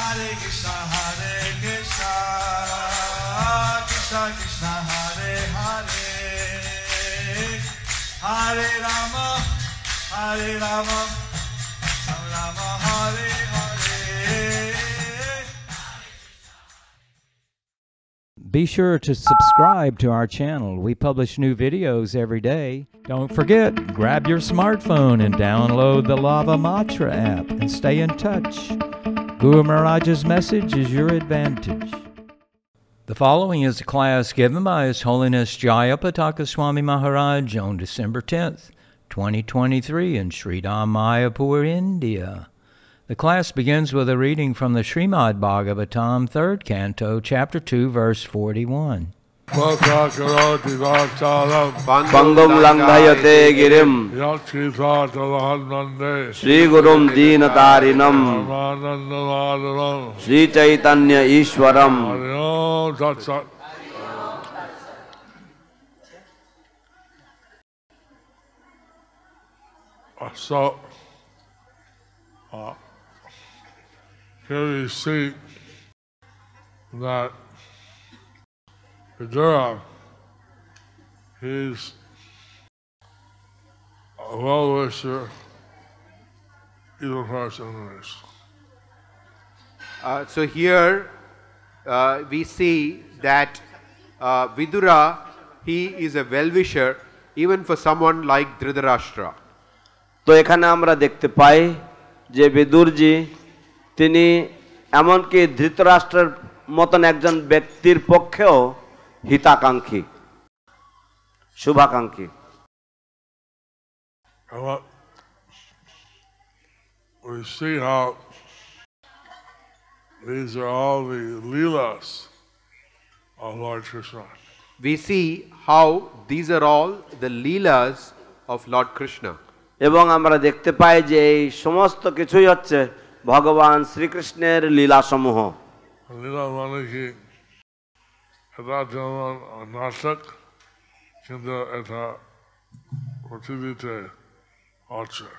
Hare Krishna, Krishna Krishna, Hare Hare, Hare Rama, Hare Rama, Rama Hare Hare. Be sure to subscribe to our channel. We publish new videos every day. Don't forget, grab your smartphone and download the Lava Matra app and stay in touch. Guru Maharaj's message is your advantage. The following is a class given by His Holiness Jayapataka Swami Maharaj on December 10th, 2023 in Sridham, Mayapur, India. The class begins with a reading from the Srimad Bhagavatam, 3rd Canto, Chapter 2, verse 41. Pangam Langayate Girim Sri Gurum Deenatarinam Sri Chaitanya Ishwaram. So, here we see that Vidura, he's a well-wisher, even for his enemies. So here we see that Vidura, he is a well-wisher even for someone like Dhritarashtra. তো এখানে আমরা দেখতে পাই যে বিদুরজি তিনি এমনকি ধৃতরাষ্ট্রের মতন একজন ব্যক্তির পক্ষেও হিতাকাঙ্ক্ষী, শুভাকাঙ্ক্ষী। We see how these are all the leelas of Lord Krishna. We see how these are all the leelas of Lord Krishna. এবং আমরা দেখতে পাই যে এই সমস্ত কিছুই হচ্ছে ভগবান শ্রীকৃষ্ণের লীলাসমূহ। লীলা মানে কি? এটা যেমন নাটক, কিন্তু এটা পৃথিবীতে আছে।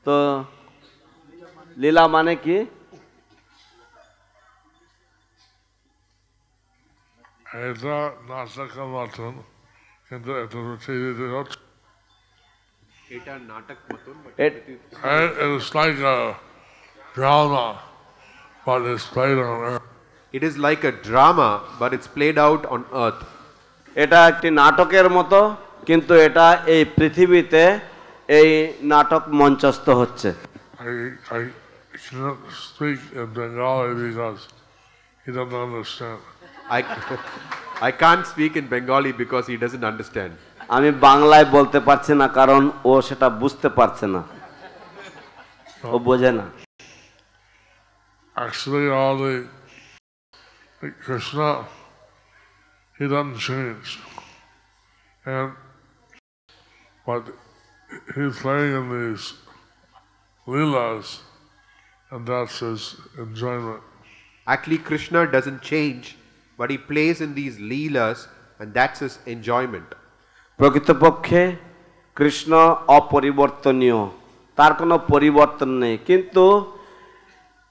তো লীলা মানে কি? এটা নাটকের মতন, কিন্তু এটা পৃথিবীতে হচ্ছে। এটা নাটক মতন, it's like a drama, but it's played on earth. It is like a drama, but it's played out on earth. এটা একটি নাটকের মতো, কিন্তু এটা এই পৃথিবীতে এই নাটক মঞ্চস্থ হচ্ছে। I cannot speak in Bengali because he doesn't understand. I can't speak in Bengali because he doesn't understand. আমি বাংলায় বলতে পারছি না কারণ ও সেটা বুঝতে পারছে না, ও বোঝে না। Actually, all the Krishna, he doesn't change, and but he's playing in these leelas, and that's his enjoyment. Actually, Krishna doesn't change, but he plays in these leelas, and that's his enjoyment. প্রকৃতপক্ষে কৃষ্ণ অপরিবর্তনীয়, তার কোনো পরিবর্তন নেই, কিন্তু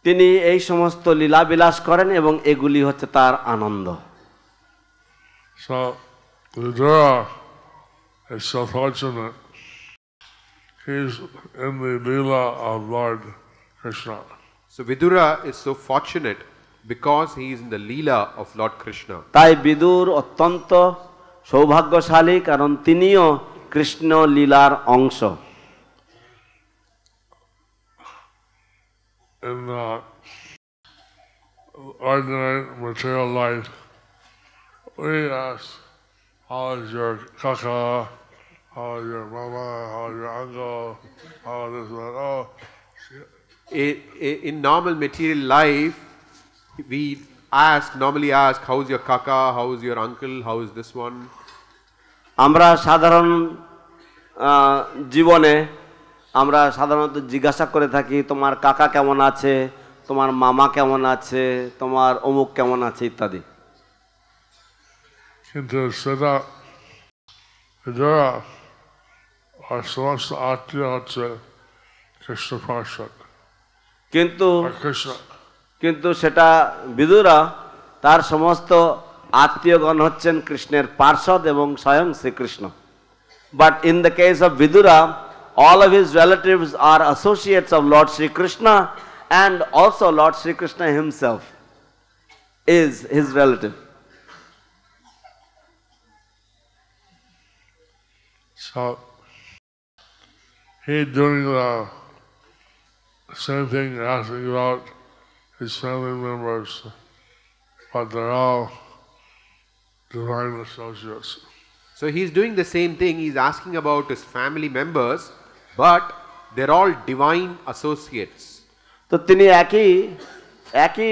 তিনি এই সমস্ত লীলাবিলাস করেন এবং এগুলি হচ্ছে তার আনন্দ। So Vidura is so fortunate. He's in the leela of Lord Krishna. So Vidura is so fortunate because he is in the leela of Lord Krishna. তাই বিদুর অত্যন্ত সৌভাগ্যশালী, কারণ তিনিও কৃষ্ণ লীলার অংশ। In ordinary material life, we ask, how is your kaka, how is your mama, how is your uncle, how is this one? Oh, in normal material life, we normally ask, how is your kaka, how is your uncle, how is this one? আমরা সাধারণ জীবনে আমরা সাধারণত জিজ্ঞাসা করে থাকি, তোমার কাকা কেমন আছে, তোমার মামা কেমন আছে, তোমার অমুক কেমন আছে ইত্যাদি। কিন্তু সেটা যারা সমস্ত আত্মীয় হচ্ছে কৃষ্ণ পার্ষদ, কিন্তু কিন্তু সেটা বিদুরা তার সমস্ত আত্মীয়গণ হচ্ছেন কৃষ্ণের পার্ষদ এবং স্বয়ং Shrikrishna. But in the case of Vidura, all of his relatives are associates of Lord Sri Krishna, and also Lord Sri Krishna himself is his relative. So he doing the same thing, asking about his family members, but they're all divine associates. So he's doing the same thing, he's asking about his family members, but they're all divine associates. তো তিনি একই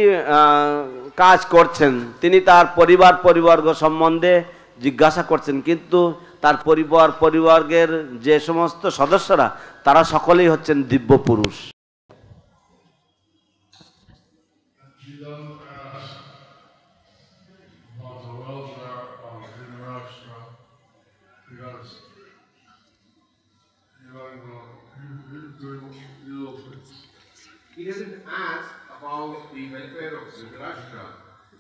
কাজ করছেন, তিনি তার পরিবর্গ সম্বন্ধে জিজ্ঞাসা করছেন, কিন্তু তার পরিবর্গের যে সমস্ত সদস্যরা তারা সকলেই হচ্ছেন দিব্য পুরুষ। He doesn't ask about the welfare of Dhritarashtra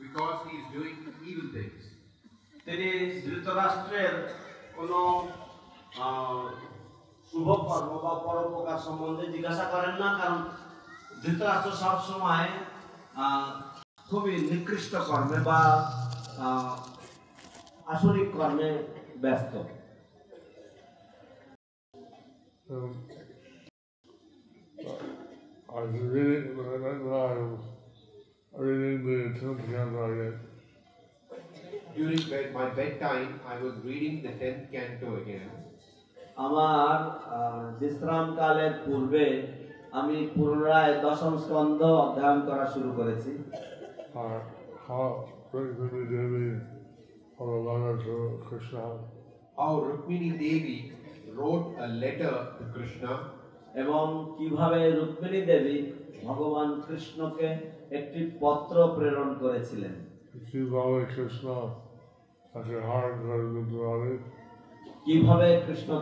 because he is doing evil things. তিনি ধৃতরাষ্ট্রের কোনো শুভ কর্ম বা পরোপকার সম্বন্ধে জিজ্ঞাসা করেন না, কারণ ধৃতরাষ্ট্র সবসময় খুবই নিকৃষ্ট কর্মে বা আসরিক কর্মে ব্যস্ত। I was reading the 10th canto again. During my bedtime, I was reading the 10th canto again. আমার বিশ্রাম কালের পূর্বে আমি পুনরায় দশম স্কন্ধ অধ্যয়ন করা শুরু করেছি। How Rukmini Devi wrote a letter to Krishna. How Rukmini Devi wrote a letter to Krishna. এবং কিভাবে রুক্মিণী দেবী ভগবান কৃষ্ণকে একটি পত্র প্রেরণ করেছিলেন। কিভাবে কৃষ্ণ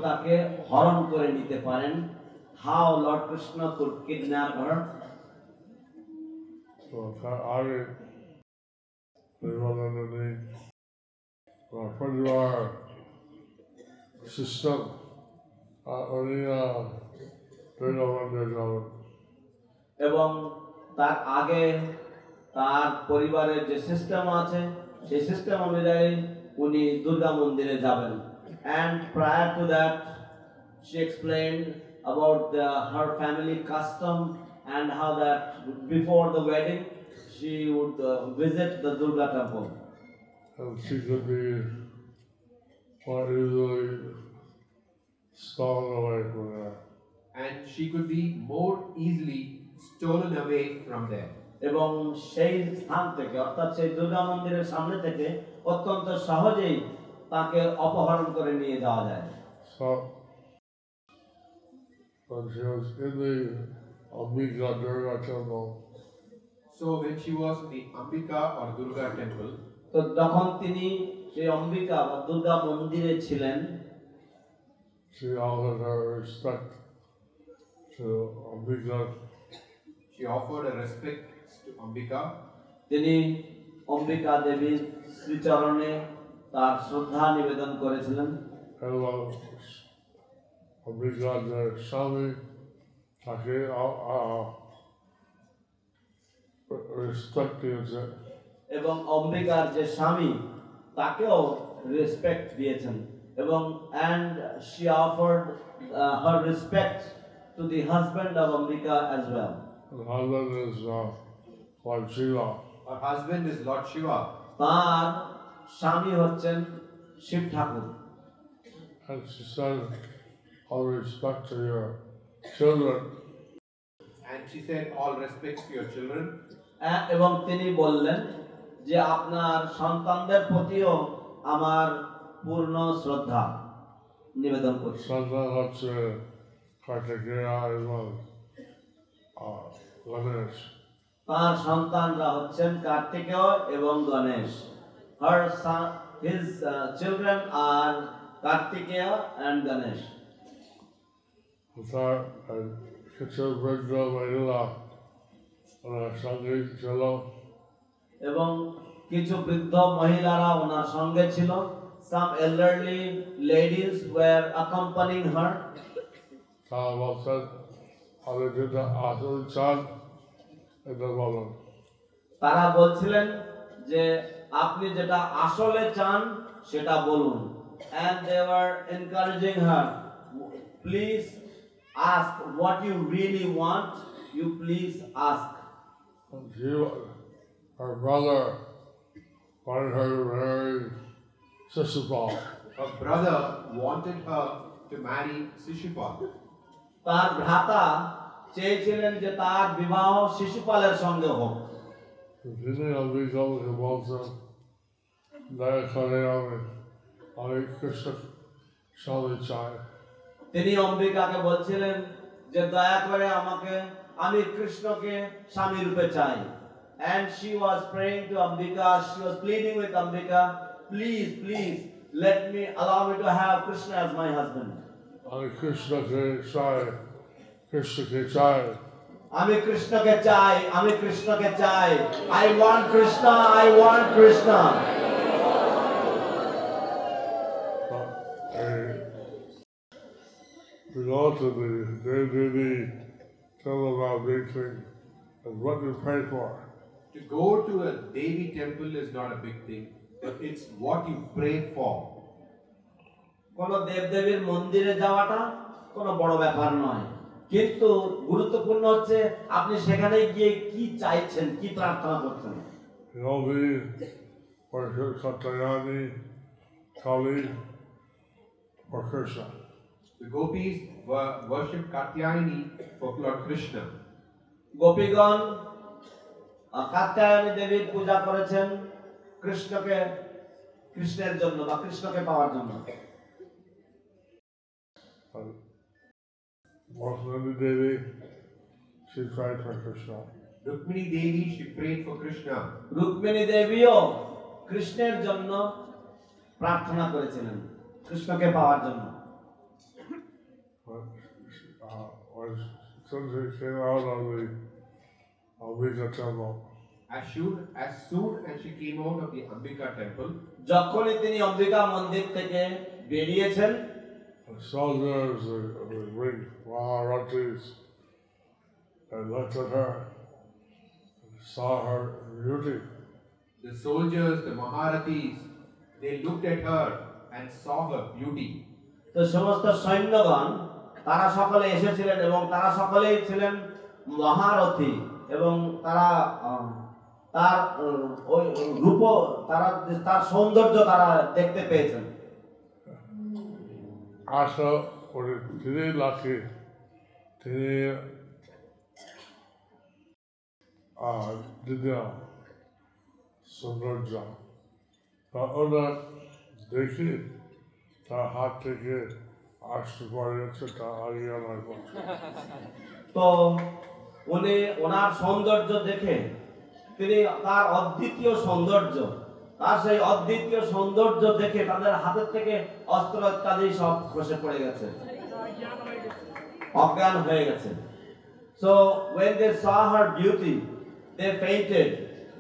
তাকে হরণ করে নিতে পারেন, how Lord Krishna could kidnap her. System এবং তার আগে তার পরিবারের যে সিস্টেম আছে সেই সিস্টেম অনুযায়ী উনি দুর্গা মন্দিরে যাবেন। And prior to that, she explained about her family custom and how that before the wedding she would visit the Durga temple. And she could be more easily stolen away from there. And she could be more easily stolen away from there. এবং সেই স্থান থেকে অর্থাৎ সেই দুর্গা মন্দিরের সামনে থেকে অত্যন্ত সহজেই তাকে অপহরণ করে নিয়ে যাওয়া যায়। So when she was in the Ambika Durga temple, so when she was in the Ambika or Durga temple, তো যখন তিনি সেই অম্বিকা বা দুর্গা মন্দিরে ছিলেন, she offered her respect to Ambika. She offered her respect to Ambika. তিনি অম্বিকা দেবীর শ্রীচরণে তার শ্রদ্ধা নিবেদন করেছিলেন। Ambika Swami তাকে রেসপেক্ট দিয়েছে। এবং অম্বিকার যে স্বামী তাকেও রেসপেক্ট দিয়েছেন এবং and she offered her respect to the husband of Ambika as well. The husband is Lord Shiva. Her husband is Lord Shiva. তার স্বামী হচ্ছেন শিব ঠাকুর। And she said, all respect to your children. And she said, all respect to your children. এবং তিনি বললেন যে আপনার সন্তানদের প্রতিও আমার পূর্ণ শ্রদ্ধা নিবেদন করছি। সন্তান হচ্ছে কার্তিকেয়া এবং গণেশ। তার সন্তানরা হচ্ছেন কার্তিকেয় এবং Ganesh. His children are Kartikeya and Ganesh. কিছু বৃদ্ধ মহিলা ওনার সঙ্গে ছিল। এবং কিছু বৃদ্ধ মহিলারা ওনার সঙ্গে ছিল। Some elderly ladies were accompanying her. তারা বলছেন আপনি যেটা আসল চান এটা বলুন। তারা বলছিলেন যে আপনি যেটা আসলে চান সেটা বলুন। And they were encouraging her, please ask what you really want, you please ask. Her brother wanted her to marry Sisupal. Her brother wanted her to marry Shishupal. তার ভ্রাতা চেয়েছিলেন যে তার বিবাহ শিশুপালের সঙ্গে হোক। তিনি অম্বিকাকে বলছেন দয়া করে আমি কৃষ্ণ স্বামী চাই। তিনি অম্বিকাকে বলছিলেন যে দয়া করে আমি কৃষ্ণকে স্বামী রূপে চাই। And she was praying to Ambika, she was pleading with Ambika, please allow me to have Krishna as my husband. আমি কৃষ্ণকে চাই, কৃষ্ণকে চাই। আমি কৃষ্ণকে চাই। I want Krishna, I want Krishna. We go to the Devi Temple meeting and what you pray for. To go to a Devi temple is not a big thing, but it's what you pray for. কোন দেবদেবীর মন্দিরে যাওয়াটা কোনো বড় ব্যাপার নয়, কিন্তু গুরুত্বপূর্ণ হচ্ছে আপনি সেখানে গিয়ে কি চাইছেন, কি প্রার্থনা করছেন। Yogi worship Katyayani, Kali, or Krishna. The gopis worship Katyayani for Lord Krishna. গোপীগণ Katyayani দেবীর পূজা করেছেন কৃষ্ণের জন্য বা কৃষ্ণকে পাওয়ার জন্য। Rukmini Devi, she prayed for Krishna. Rukmini Devi, she prayed for Krishna. Rukmini দেবীও কৃষ্ণের জন্য প্রার্থনা করেছিলেন, কৃষ্ণকে পাওয়ার জন্য। Since he came out of the Ambika temple, As soon as she came out of the Ambika temple, যখনই তিনি অম্বিকা মন্দির থেকে বেরিয়েছেন, the soldiers, the big Maharatis, they looked at her and saw her beauty. the soldiers, the Maharatis, they looked at her and saw her beauty. তো সমস্ত সৈন্যগণ তারা সকলে এসেছিলেন এবং তারা সকলেই ছিলেন মহারথী এবং তারা তার ওই রূপ, তার সৌন্দর্য তারা দেখতে পেয়েছেন। আশা করে তিনি লাখে তিনি দিদিয়া সৌন্দর্য তা ওরা দেখি তার হাত থেকে আসতে পারেছে তা আগে আমার পক্ষে। তো উনি ওনার সৌন্দর্য দেখে তিনি তার অদ্বিতীয় সৌন্দর্য দেখে তাদের হাতের থেকে অস্ত্র ইত্যাদি সব খসে পড়ে গেছে, অজ্ঞান হয়ে গেছে। So when they saw her beauty, they fainted.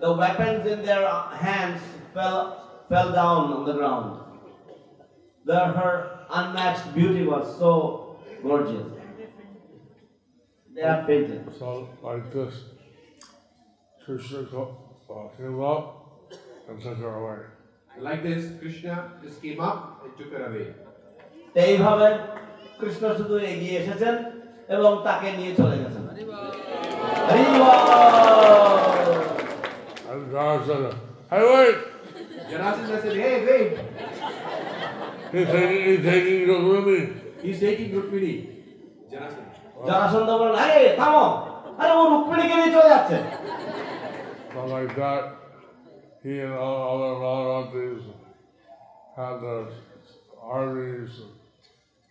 The weapons in their hands fell down on the ground. Her unmatched beauty was so gorgeous. They are fainted. So like this, Krishna came up and took her away. Like this, Krishna just came up and took her away. এইভাবে কৃষ্ণ শুধু এগিয়ে এসেছেন এবং তাকে নিয়ে চলে গেছেন। হরি বল। And God said, "Hey, wait! Jarasandha said, hey, wait. He's taking Rukmini." He's taking Rukmini. Jarasandha বলল, আরে থামো, আরে ও রুক্মিণীকে নিয়ে চলে যাচ্ছে। So like that, he and all other Maharatis had their armies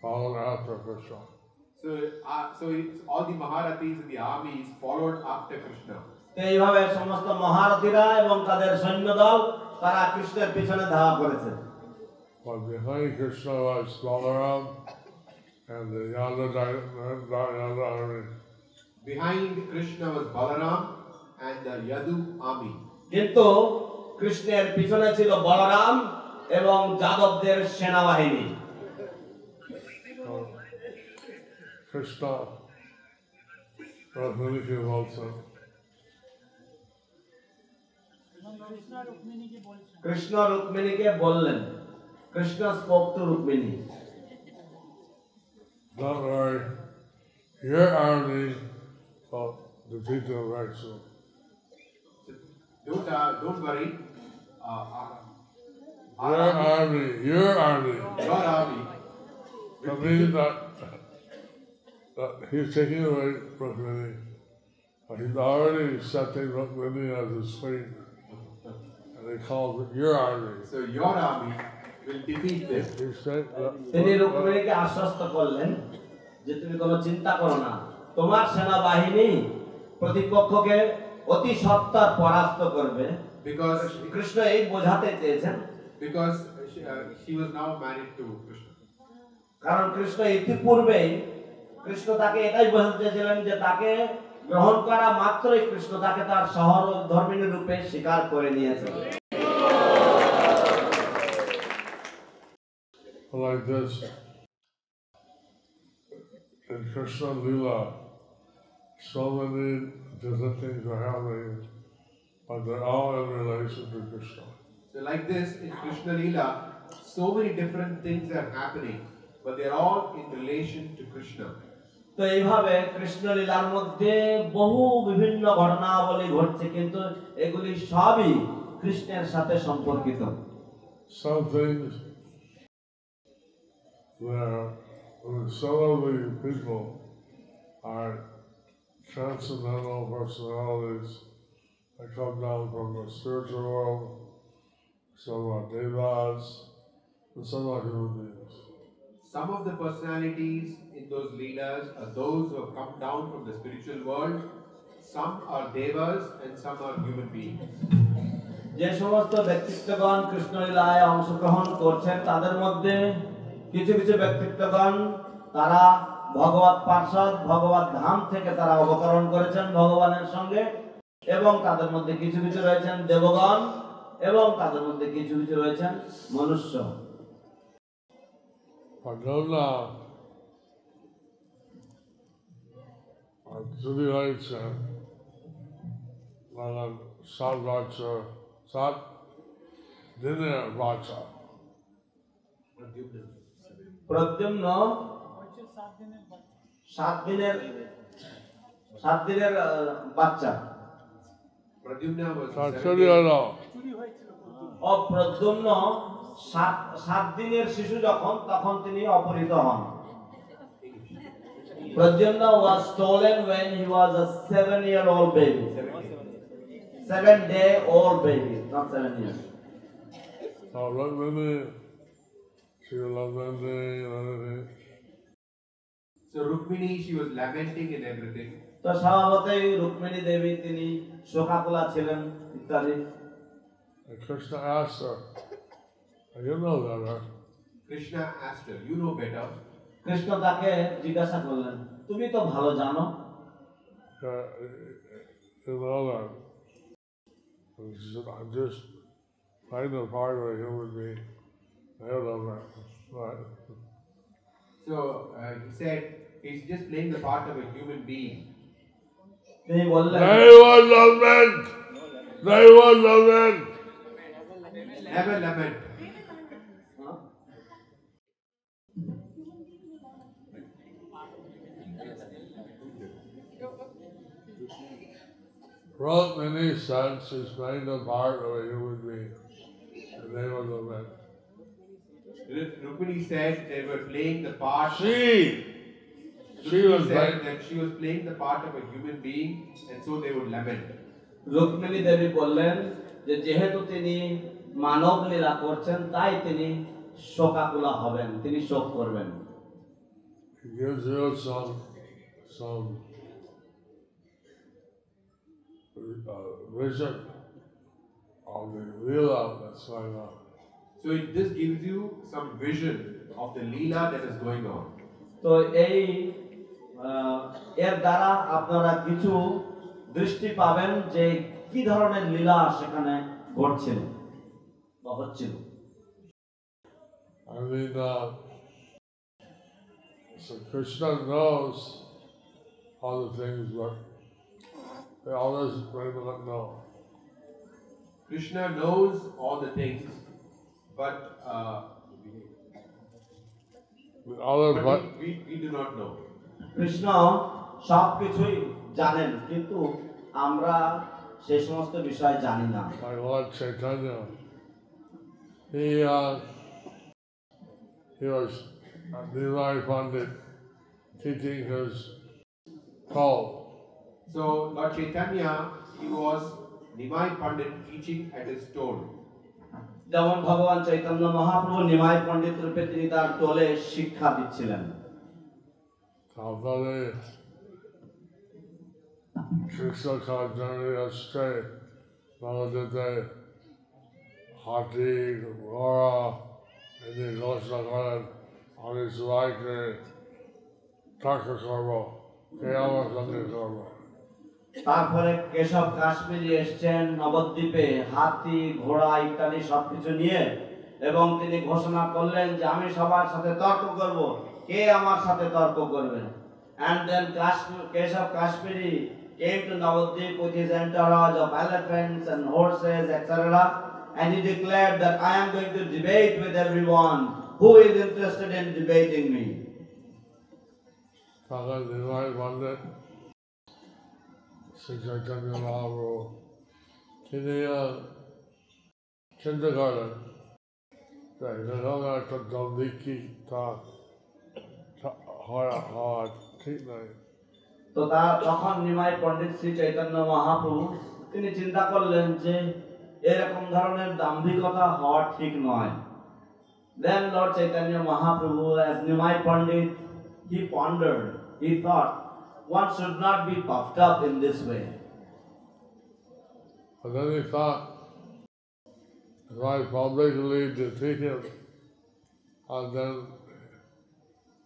following after Krishna. So all the Maharatis and the armies followed after Krishna. এইভাবে সমস্ত মহারথীরা এবং তাদের সৈন্যদল তারা কৃষ্ণের পিছনে ধাওয়া করেছে। But behind Krishna was Balaram and the Yanda army. Behind Krishna was Balaram and the Yadu army. কিন্তু কৃষ্ণের পিছনে ছিল বলরাম এবং যাদবদের সেনাবাহিনী। Krishna Rukmini came also. Krishna রুক্মিণীকে বললেন, Krishna spoke to Rukmini, Don't worry, your army will defeat them right soon. Don't worry. Your army, Your army. that means that he's taking away Rukmini. He's already setting Rukmini as his queen. And he calls it your army. So your army will defeat them. He said that তিনি রুক্মিণীকে আশ্বস্ত করলেন যে তুমি কোনো চিন্তা করো না, তোমার সেনাবাহিনী প্রতিপক্ষকে অতি সত্বর পরাস্ত করবে। Because কৃষ্ণ এই বোঝাতে চেয়েছেন, she was now married to Krishna. কারণ কৃষ্ণ ইতিপূর্বেই কৃষ্ণ তাকে এটাই বোঝাতে চেয়েছিলেন যে তাকে গ্রহণ করা মাত্রই কৃষ্ণ তাকে তার সহধর্মিণী রূপে স্বীকার করে নিয়েছে। like this, in Krishna Lila, so many different things are happening, but they're all in relation to Krishna. So like this, in Krishna Leela, so many different things are happening, but they're all in relation to Krishna. তো এইভাবে কৃষ্ণ লীলার মধ্যে বহু বিভিন্ন ঘটনাবলী ঘটছে, কিন্তু এগুলি সবই কৃষ্ণের সাথে সম্পর্কিত। Some things where some of the people are transcendental personalities that come down from the spiritual world, some are devas, and some are human beings. Some of the personalities in those leelas are those who have come down from the spiritual world. Some are devas and some are human beings. যে সমস্ত ব্যক্তিত্বগণ কৃষ্ণ লীলায় অংশগ্রহণ করছেন তাদের মধ্যে কিছু কিছু ব্যক্তিত্বগণ তারা ভগবত পার্ষদ, ভগবত ধাম থেকে তারা অবতরণ করেছেন ভগবানের সঙ্গে, এবং তাদের মধ্যে কিছু কিছু রয়েছেন দেবগণ, এবং তাদের মধ্যে কিছু কিছু রয়েছেন মনুষ্য। Padona actually writes Sat Raja, Sat Dinner Raja. Pradyumna 7 দিনের বাচ্চা। Pradyumna was Actually, I know. ও প্রদ্যুম্ন 7 দিনের শিশু যখন, তখন তিনি অপহৃত হন। Pradyumna was stolen when he was a 7-year-old baby. 7-day-old baby, not 7 years. So Rukmini, she was lamenting and everything. So Rukmini, she was lamenting and everything. তো স্বভাবতই রুক্মিণী দেবী তিনি শোকাকুলা ছিলেন ইত্যাদি। And Krishna asked her, you know that, right? Krishna asked her, you know better. Krishna তাকে জিজ্ঞাসা করলেন, তুমি তো ভালো জানো। You know that. And she said, I'm just playing the part of a human being. I don't know that. Right. So he said, he's just playing the part of a human being. তিনি বললেন, They will lament. They will lament. Never lament. Rukmini sense is playing the part of a human being. And they will lament. Rukmini said they were playing the part. She Rukmini was said like, that she was playing the part of a human being, and so they would lament. Rukmini দেবী বললেন যে যেহেতু তিনি মানব লীলা করছেন তাই তিনি শোকাকুলা হবেন, তিনি শোক করবেন। he gives you some vision of the Leela that's going on. So this gives you some vision of the Leela that is going on. তো এই এর দ্বারা আপনারা কিছু দৃষ্টি পাবেন যে কি ধরনের লীলা সেখানে ঘটছিল বা হচ্ছিল। I mean, so Krishna knows all the things, but the others may not know. Krishna knows all the things, but we do not know. Krishna সবকিছুই জানেন, কিন্তু আমরা সেই সমস্ত বিষয় জানি না। My Lord Chaitanya, he was Nimai Pandit teaching his cult. So Lord Chaitanya, he was Nimai Pandit teaching at his stall. যেমন ভগবান চৈতন্য মহাপ্রভু নিমাই পণ্ডিত রূপে তিনি তার টোলে শিক্ষা দিচ্ছিলেন। তারপরে কৃষ্ণ কার্যালয়ে আসছে নবদ্বীপে হাতি ঘোড়া এদের ঘোষণা করেন, আমি সবাইকে টাকা করবো, কে আমার সঙ্গে করবো। তারপরে কেশব কাশ্মীরি এসছেন নবদ্বীপে হাতি ঘোড়া ইত্যাদি সবকিছু নিয়ে, এবং তিনি ঘোষণা করলেন যে আমি সবার সাথে তর্ক করব, কে আমার সাথে তর্ক করবে। And then Keshav Kashmiri came to Navadvip with his entourage of elephants and horses, etc. And he declared that I am going to debate with everyone who is interested in debating me. তখন নিমাই পণ্ডিত শ্রী চৈতন্য মহাপ্রভু তিনি চিন্তা করেন যে এরকম একটা দলদিকি তা হওয়া ঠিক নয়। তো তখন নিমাই পণ্ডিত শ্রী চৈতন্য মহাপ্রভু তিনি চিন্তা করলেন যে এরকম ধরনের দাম্ভিকতা হওয়া ঠিক নয়। Then Lord Chaitanya Mahaprabhu, as Nimai Pandit, he pondered, he thought, one should not be puffed up in this way. And then he thought, if I publicly defeat him, and then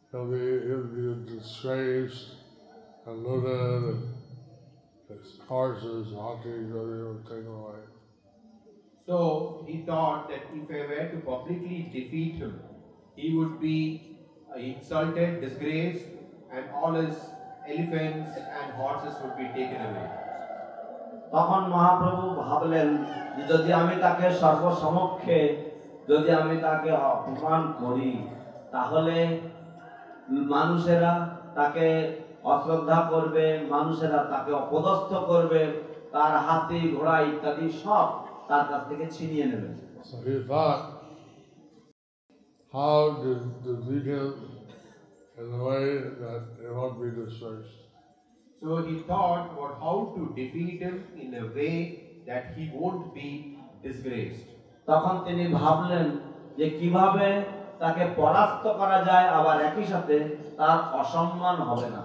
he'll be disgraced and looted, and his horses, honkeys, everything will take away. So he thought that if I were to publicly defeat him, he would be insulted, disgraced, and all his elephants and horses would be taken away. তখন মহাপ্রভু ভাবলেন যে যদি আমি তাকে সর্বসমক্ষে যদি আমি তাকে অপমান করি, তাহলে মানুষেরা তাকে অশ্রদ্ধা করবে, মানুষেরা তাকে অপদস্থ করবে, তার হাতি ঘোড়া ইত্যাদি সব তার কাছ থেকে ছিনিয়ে নেবে। So he thought, how to defeat him in a way that it won't be disgraced. So he thought about how to defeat him in a way that he won't be disgraced. তখন তিনি ভাবলেন যে কিভাবে তাকে পরাস্ত করা যায়, আবার একই সাথে তার অসম্মান হবে না।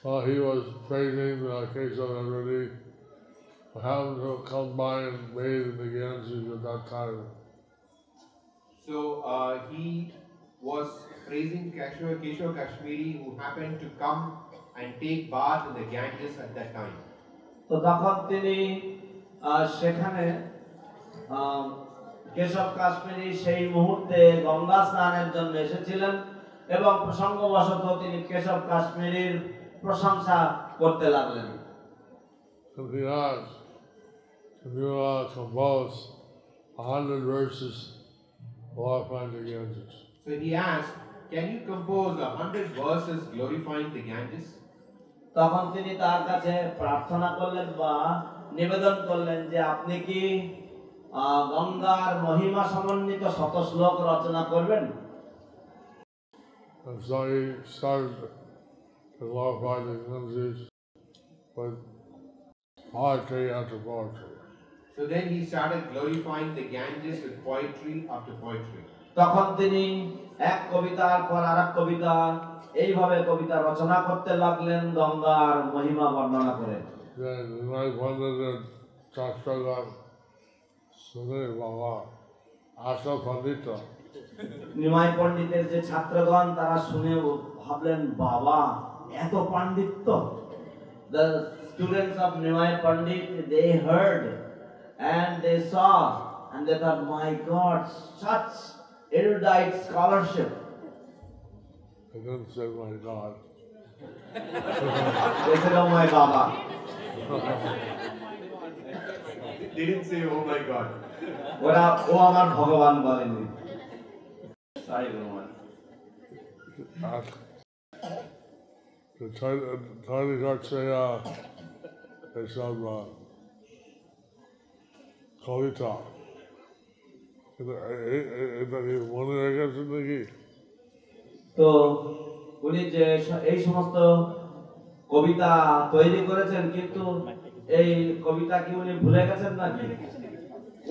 So he was praising the case of everybody who happened to come by and bathe in the Ganges at that time. So he was praising Keshav Kashmiri, who happened to come and take bath in the Ganges at that time. তো তখন তিনি সেখানে কেশব কাশ্মীরি সেই মুহূর্তে গঙ্গা স্নানের জন্য এসেছিলেন, এবং প্রসঙ্গবশত তিনি কেশব কাশ্মীরির প্রশংসা করতে লাগলেন। And he asked, can you compose 100 verses glorifying the Ganges? So he asked, can you compose 100 verses glorifying the Ganges? তখন তিনি তার কাছে প্রার্থনা করলেন বা নিবেদন করলেন যে আপনি কি গঙ্গার মহিমা সমন্বিত শত শ্লোক রচনা করবেন। And so he started to glorify the Ganges with poetry after poetry. So then he started glorifying the Ganges with poetry after poetry. তখন তিনি এক কবিতার পর আরেক কবিতা এইভাবে কবিতা রচনা করতে লাগলেন গঙ্গার মহিমা বর্ণনা করে। Then my wondered Chakragar Sune Baba Asa Pandita. Nimai পণ্ডিতের যে ছাত্রগণ তারা শুনে ভাবলেন, বাবা এত পাণ্ডিত্য। The students of Nimai Pandit, they heard and they saw and they thought, my God, such erudite scholarship. I didn't say my God. They said, oh my Baba. They didn't say, oh my God. ওরা ও আমার ভগবান বলেনি। Sorry, Bhagavan. The tiny ducks say some কবিতা এটা কি মনে রেখেছেন নাকি? তো উনি যে এই সমস্ত কবিতা তৈরি করেছেন, কিন্তু এই কবিতা কি উনি ভুলে গেছেন নাকি,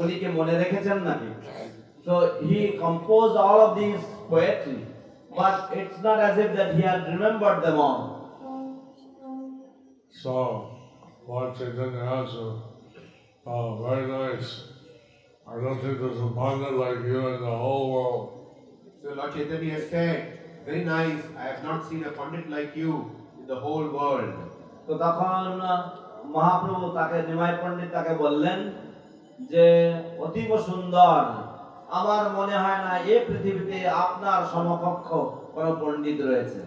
উনি কি মনে রেখেছেন নাকি? So he composed all of these poetry, but it's not as if that he had remembered them all. So Lord Chaitanya answer, very nice. I don't think there's a pandit like you in the whole world. So Lord Chaitanya said, very nice, I have not seen a pandit like you in the whole world. তো তখন মহাপ্রভু তাকে নিমাই পণ্ডিত তাকে বললেন যে অতীব সুন্দর, আমার মনে হয় না এই পৃথিবীতে আপনার সমকক্ষ কোন পণ্ডিত রয়েছে।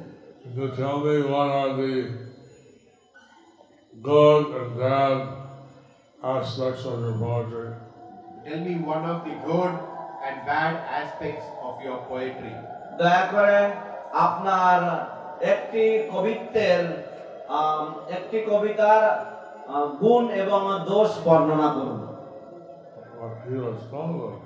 To tell me what are the good and bad aspects of your poetry. Tell me one of the good and bad aspects of your poetry. দয়া করে আপনার একটি কবিতার গুণ এবং দোষ বর্ণনা করুন। He was followed.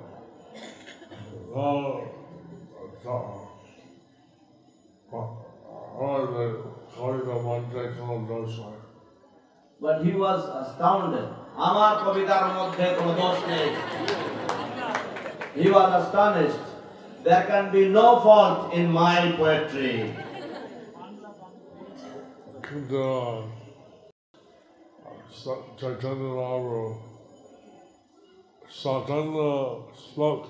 But he was astounded. আমার কবিতার মধ্যে কোনো দোষ নেই। He was astonished. There can be no fault in my poetry. Chaitanya Mahaprabhu, Satana Slok,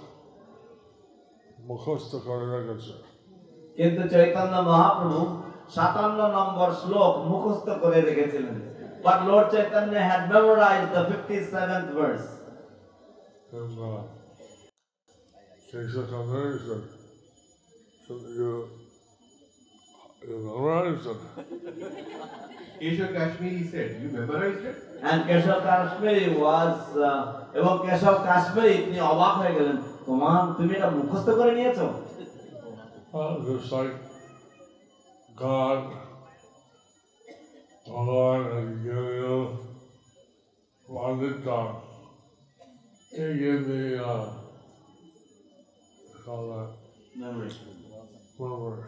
Mukhasta Karayagasa. কিন্তু চৈতন্য মহাপ্রভু 57 নম্বর শ্লোক মুখস্থ করে রেখেছিলেন। But Lord Chaitanya had memorized the 57th verse. And Kesha Kandari said, so you memorized it. Keshav Kashmiri said, you memorized it? And Keshav Kashmiri was এবং কেশব কাশ্মীরি তিনি অবাক হয়ে গেলেন, তুমি এটা মুখস্থ করে নিয়েছো? Just like God, Lord, has given you Pandita. He gave me, call that, Memory. memory.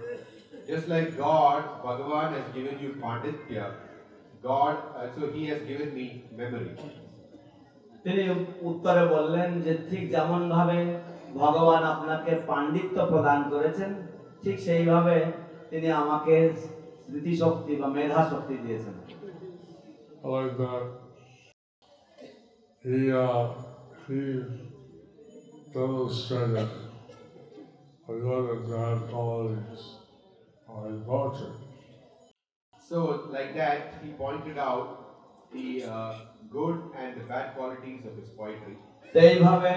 Just like God, Bhagavan has given you Panditya, God, so He has given me memory. তিনি উত্তরে বললেন যে ঠিক যেমন ভাবে ভগবান আপনাকে পাণ্ডিত্য প্রদান করেছেন, ঠিক সেইভাবে তিনি আমাকে স্মৃতিশক্তি বা মেধা শক্তি দিয়েছেন। Like that. He demonstrated a good and bad qualities of his poetry. So, like that, he pointed out the good and the bad qualities of his poetry. এইভাবে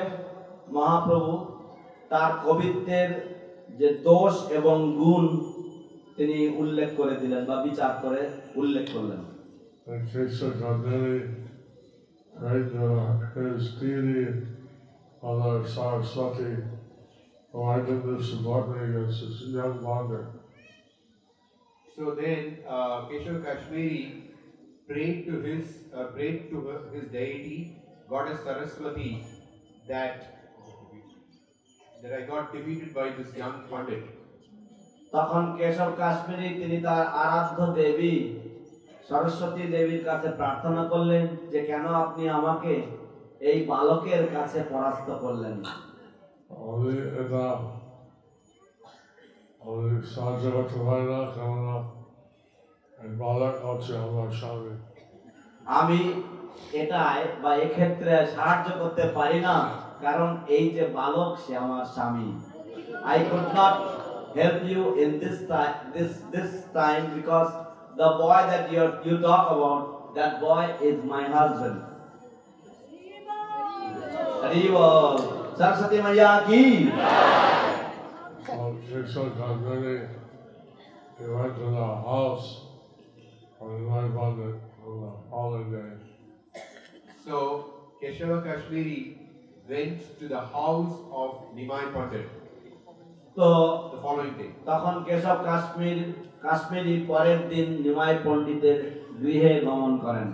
মহাপ্রভু তার কবিত্বের যে দোষ এবং গুণ তিনি উল্লেখ করে দিলেন বা বিচার করে উল্লেখ করলেন। In Kesha Kandari, right, his deity, Mother Saraswati, who I did this support me against this young bonder. So then, Keshav Kashmiri prayed to his deity, Goddess Saraswati, that I got defeated by this young pandit. তখন কেশব কাশ্মীরি তিনি তার আরাধ্য দেবী সরস্বতী দেবীর কাছে প্রার্থনা করলেন যে কেন আপনি আমাকে এই বালকের কাছে পরাস্ত করলেন। আমি এটাই বা এক্ষেত্রে সাহায্য করতে পারি না, কারণ এই যে বালক সে আমার স্বামী। I could not help you in this time because the boy that you talk about, that boy is my husband. Haribol. Saraswati Maya ki. So Keshav Kashmiri, he went to the house on the night on the holiday. So Keshava Kashmiri went to the house of Nimai Pandit তো the following day. তখন কেশব কাশ্মীরি পরের দিন নিমাই পণ্ডিতের গৃহে গমন করেন।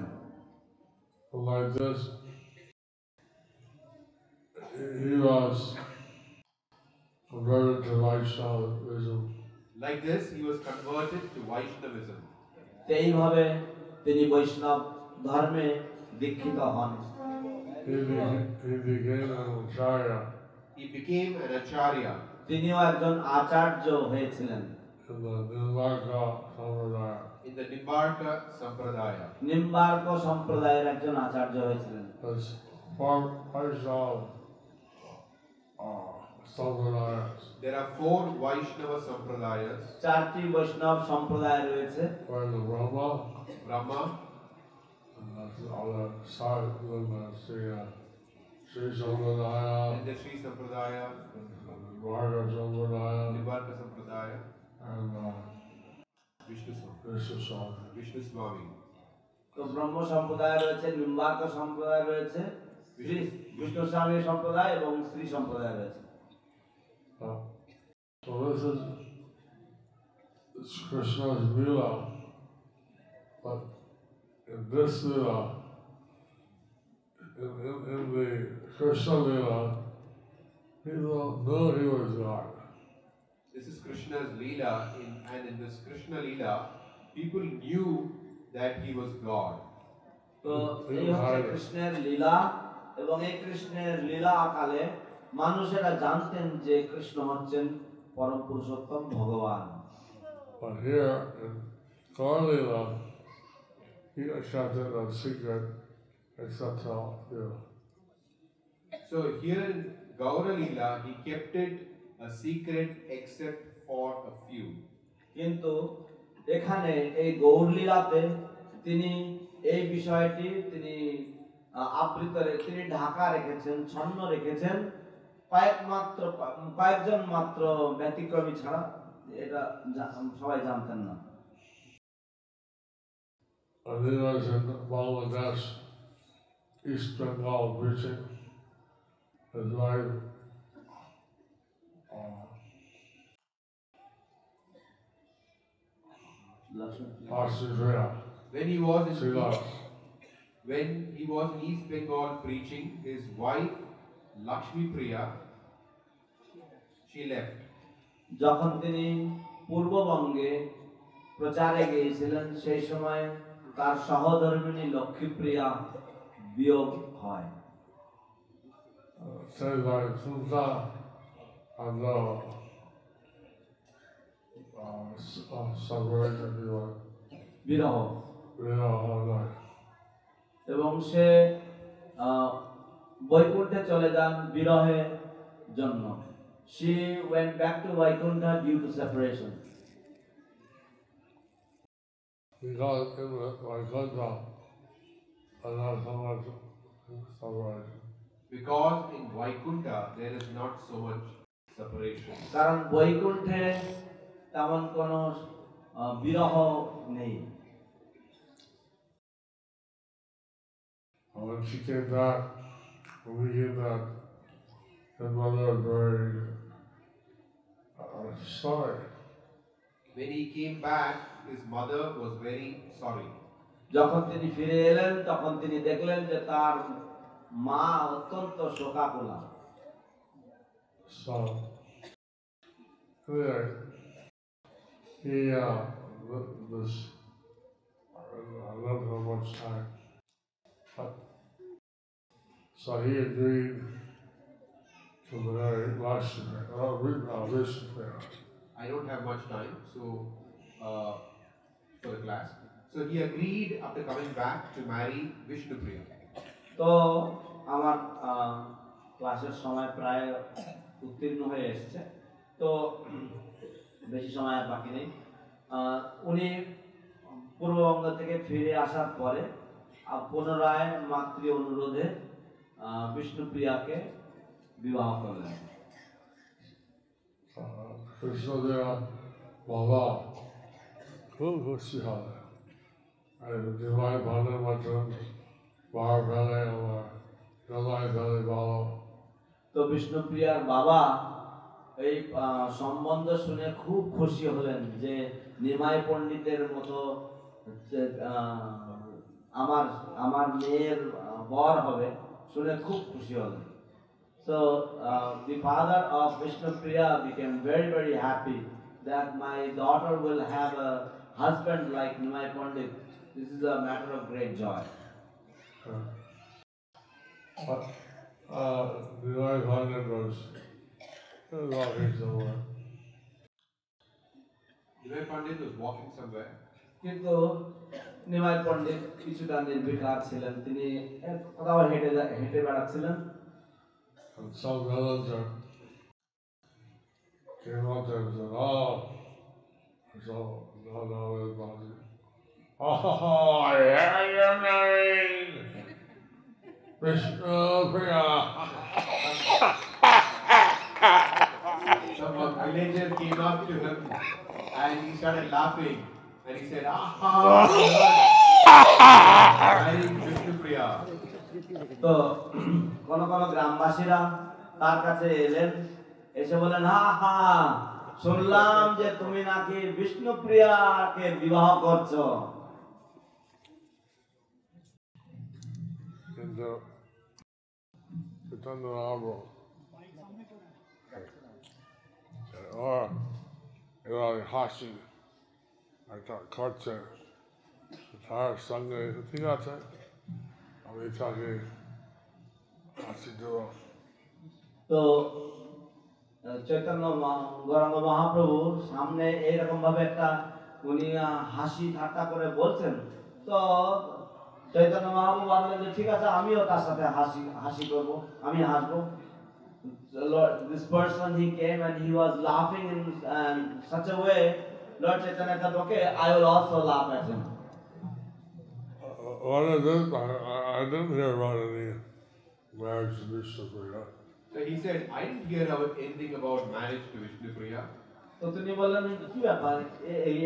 Like this, he was converted to Vaishnavism. Like this, he was converted to Vaishnavism. এইভাবে তিনি বৈষ্ণব ধর্মে দীক্ষিত হন। He became an acharya He became an acharya তিনিও একজন আচার্য হয়েছিলেন in the Nimbarka Sampradaya. in the Nimbarka Sampradaya. Nimbarka সম্প্রদায়ের একজন আচার্য হয়েছিলেন। There's four Vaishnava Sampradayas. There are 4 Vaishnava Sampradayas: চারটি বৈষ্ণব সম্প্রদায় রয়েছে। One is Brahma, Brahma, and that's the other side of the Sri Sampradaya, then the Sri Sampradaya, Varga Sampradaya, Nimbarka Sampradaya, and Vishnu Swami. Vishnu Swami. Vishnu Swami. তো ব্রহ্ম সম্প্রদায় রয়েছে, নিম্বার্ক সম্প্রদায় রয়েছে, বিষ্ণু স্বামী সম্প্রদায় এবং শ্রী সম্প্রদায় রয়েছে। So this is Krishna's Leela, but in this Leela, in the Krishna Leela, people knew he was God. This is Krishna's Leela, and in this Krishna Leela, people knew that he was God. তো এই হচ্ছে কৃষ্ণের লীলা, এবং এই কৃষ্ণের লীলা আকালে মানুষেরা জানতেন যে কৃষ্ণ হচ্ছেন পরম পুরুষোত্তম ভগবান। But here in Gaur Leela, he accepted a secret except for you. So here in Gaura Leela, he kept it a secret except for a few. কিন্তু এখানে এই গৌর লীলাতে তিনি এই বিষয়টি তিনি তিনি ঢাকা রেখেছেন, ছন্ন রেখেছেন কয়েকজন মাত্র ব্যতিক্রমী ছাড়া। এটা সবাই জানতেন না। And he was in Bangladesh, East Bengal, preaching. His wife, Ashipriya, When he was in Srila. East Bengal preaching, his wife Lakshmi Priya, she left. যখন তিনি পূর্ববঙ্গে প্রচারে গিয়েছিলেন সেই সময় তার সহধর্মিণী লক্ষ্মীপ্রিয়া বিয়োগ হয়। Says like Sumsa and separation বিরহ, like এবং সে বৈকুণ্ঠে চলে যান বিরহের জন্য। She went back to Vaikuntha due to separation. because in Vaikuntha, and not so much separation. Because in Vaikuntha there is not so much separation. কারণ বৈকুণ্ঠে তেমন কোনো বিরহ নেই। When she came back, when we came back, his mother was very sorry. When he came back, his mother was very sorry. যখন তিনি ফিরে এলেন তখন তিনি দেখলেন যে তার মা অত্যন্ত শোকাকুলা। So, anyway, he, this, I don't have much time, but, so he agreed to marry Vishnupriya. I don't have much time, so for the class. So he agreed after coming back to marry Vishnupriya. তো আমার ক্লাসের সময় প্রায় উত্তীর্ণ হয়ে এসেছে, তো বেশি সময় আর বাকি নেই। উনি পূর্ববঙ্গ থেকে ফিরে আসার পরে পুনরায় মাতৃ অনুরোধে বিষ্ণুপ্রিয়াকে বিবাহ করলেন। Krishnadev Baba খুব খুশি হবে আর নিমাই ভালো মতন বার ফেলে আমার জমাই ফেলে ভালো। তো বিষ্ণুপ্রিয়ার বাবা এই সম্বন্ধ শুনে খুব খুশি হলেন যে নিমাই পণ্ডিতের মতো আমার আমার মেয়ের বর হবে, শুনে খুব খুশি হলেন। So the father of Vishnupriya became very, very happy that my daughter will have a husband like Nimai Pandit. This is a matter of great joy. Nimai Pandit was walking somewhere. Nimai Pandit was walking somewhere. কিন্তু নিমাই পণ্ডিত কিছুটা নির্বিকার ছিলেন, তিনি কোথাও হেঁটে বেড়াচ্ছিলেন। And some villager came up there and said, "Oh," so no, everybody. "Oh, I hear your name, Vishnupriya." Some villager came up to him and he started laughing and he said, "Aha, marrying Vishnupriya." তো কোন কোন গ্রামবাসীরা তার কাছে এলেন, এসে বলেন, হা হা, শুনলাম যে তুমি নাকি বিষ্ণুপ্রিয়াকে বিবাহ করছো। And Chaitanya Mahaprabhu said, "Oh, এভাবে হাসি একটা করছে তার সঙ্গে ঠিক আছে আমি তাকে হাসি দেব।" তো চৈতন্য গৌরাঙ্গ মহাপ্রভুর সামনে এইরকম ভাবে একটা উনি হাসি ঠাট্টা করে বলছেন। তো চৈতন্য মহাপ্রভু বললেন যে ঠিক আছে, আমিও তার সাথে হাসি করব, আমি হাসবো। This person he came and he was laughing in such a way, Lord Chaitanya said, okay, I will also laugh at him. What is this? I didn't hear about any marriage to Vishnupriya. So he said, I didn't hear anything about marriage to Vishnupriya. তো তিনি বললেন, কি ব্যাপার,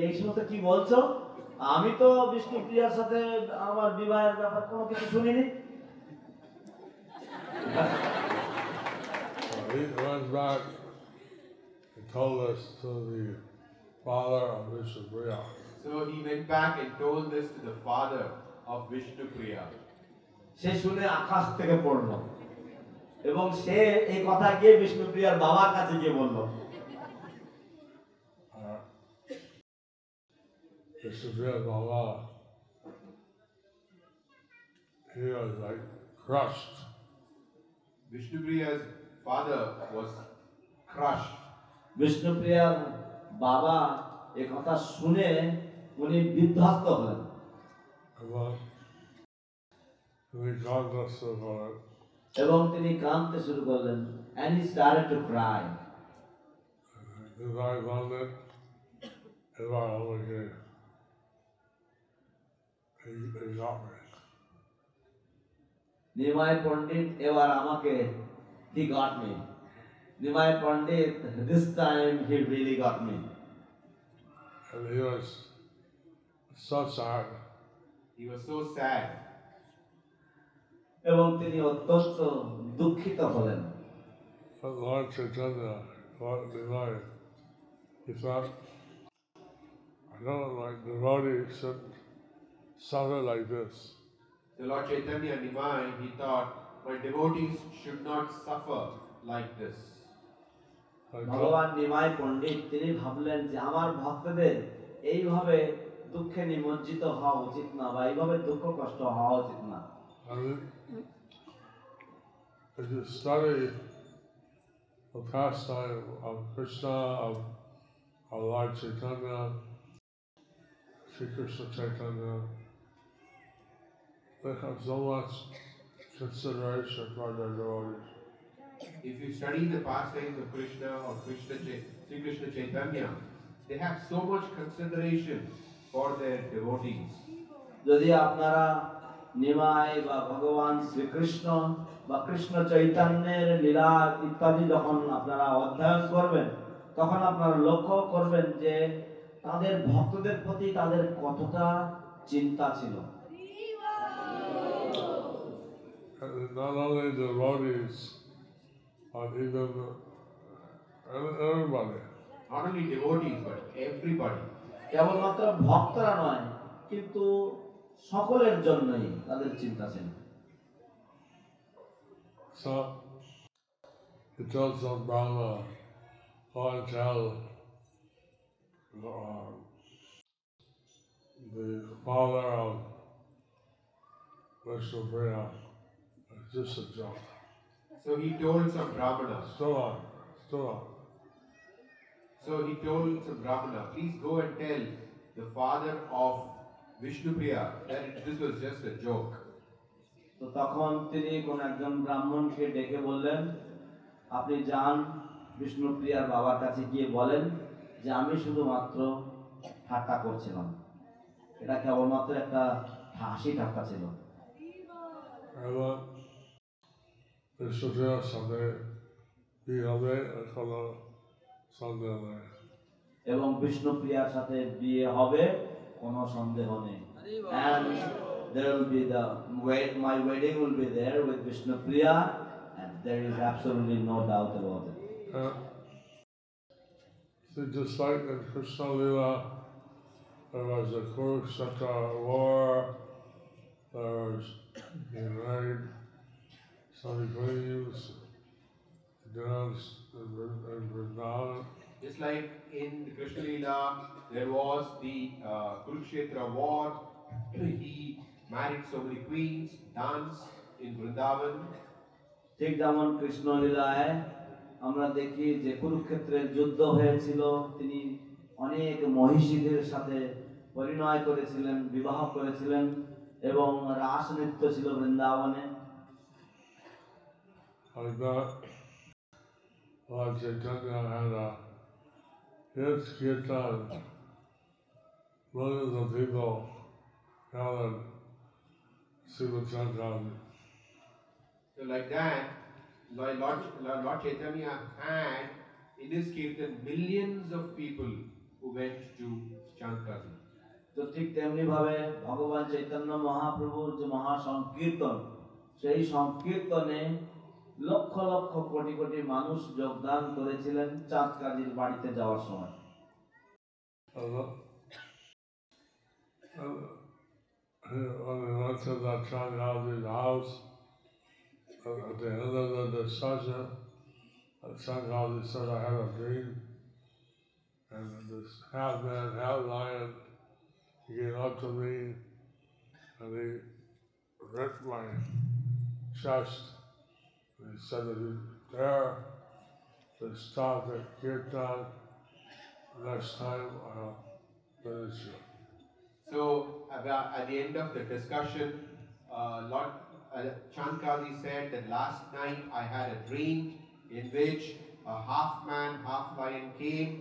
এই সময় কি বলছো? আমি তো বিষ্ণুপ্রিয়ার সাথে আমার বিবাহের ব্যাপার কোনো কিছু শুনিনি। He went back and told this to the father of Vishnupriya. So he went back and told this to the father of Vishnupriya. সে শুনে আকাশ থেকে পড়লো এবং সে এই কথা গিয়ে বিষ্ণুপ্রিয়ার বাবার কাছে গিয়ে বলল। Vishnupriya's Baba, he was like crushed. Vishnupriya's father was crushed. বিষ্ণুপ্রিয়ার বাবা এই কথা শুনে উনি বিধ্বস্ত হলেন এবং তিনি কাঁদতে শুরু করলেন। And he started to cry. Nimai পণ্ডিত এবার আমাকে, he got me. Nimai Pandit, this time he really got me. And he was so sad. He was so sad. এবং তিনি অত্যন্ত দুঃখিত হলেন। But Lord Chaitanya, Lord Nimai, he thought, I don't like devotees should suffer like this. The Lord Chaitanya Nimai, he thought, my devotees should not suffer like this. ভগবান নিমাই পণ্ডিত তিনি ভাবলেন যে আমার ভক্তদের এইভাবে দুঃখে নিমজ্জিত হওয়া উচিত না, বা এইভাবে দুঃখ কষ্ট হওয়া উচিত না। If you study the pastime of Krishna, of Lord Chaitanya, Sri Krishna Chaitanya, they have so much consideration for their devotees. If you study the pastimes of Krishna or Sri Krishna Chaitanya, they have so much consideration for their devotees. যদি আপনারা নিমাই বা ভগবান শ্রীকৃষ্ণ বা কৃষ্ণ চৈতন্যের লীলা ইত্যাদি যখন আপনারা অধ্যয়ন করবেন, তখন আপনারা লক্ষ্য করবেন যে তাদের ভক্তদের প্রতি তাদের কতটা চিন্তা ছিল। Not only devotees, but even everybody. Not only devotees, but everybody. কেবলমাত্র ভক্তরা নয়, কিন্তু সকলের জন্যই তাদের চিন্তা ছিল। So he told some Brahma, go and tell the father of Vishnupriya, it's just a joke. So he told some Brahmana. Still on. So he told some Brahmana, please go and tell the father of Vishnupriya that this was just a joke. তো তখন তিনি কোন একজন ব্রাহ্মণকে ডেকে বললেন, আপনি যান বিষ্ণুপ্রিয়ার বাবার কাছে গিয়ে বলেন যে আমি শুধুমাত্র ঠাট্টা করছিলাম, এটা কেবলমাত্র একটা হাসি ঠাট্টা ছিল। এবার Vishnupriyaর সাথে কি হবে এখনো সন্দেহ নেই। এবং বিষ্ণুপ্রিয়ার সাথে বিয়ে হবে কোনো সন্দেহ নেই। And there will be my wedding will be there with Vishnupriya, and there is absolutely no doubt about it. See, just like in Krishna Lila, there was a Kurukshetra war, there was being married, some queens, danced in Vrindavan. Just like in the Krishna Leela, there was the Kurukshetra war. He married so many queens, danced in Vrindavan. ঠিক যেমন কৃষ্ণ লীলায় আমরা দেখি যে কুরুক্ষেত্রের যুদ্ধ হয়েছিল, তিনি অনেক মহিষীদের সাথে পরিণয় করেছিলেন, বিবাহ করেছিলেন এবং রাস নৃত্য ছিল বৃন্দাবনে। Like that, Lord Chaitanya had a huge kirtan. Millions of people gathered Srimad Chaitanya. So like that, Lord Chaitanya had in his kirtan millions of people who went to Chandkazi. তো ঠিক তেমনি ভাবে ভগবান চৈতন্য মহাপ্রভুর যে মহা সংকীর্তন, সেই সংকীর্তনে লক্ষ লক্ষ কোটি কোটি মানুষ যোগদান করেছিলেন চাঁদকাজির বাড়িতে যাওয়ার সময়। When we went to the Chandkazi's house, at the end of the discussion, Chandkazi said, I had a dream, and this half-man, half-lion, he came up to me, and he ripped my chest. And he said, if you dare to stop at Kirtan, next time I'll finish you. So at the end of the discussion, Lord Chandkazi said that last night I had a dream in which a half man, half lion came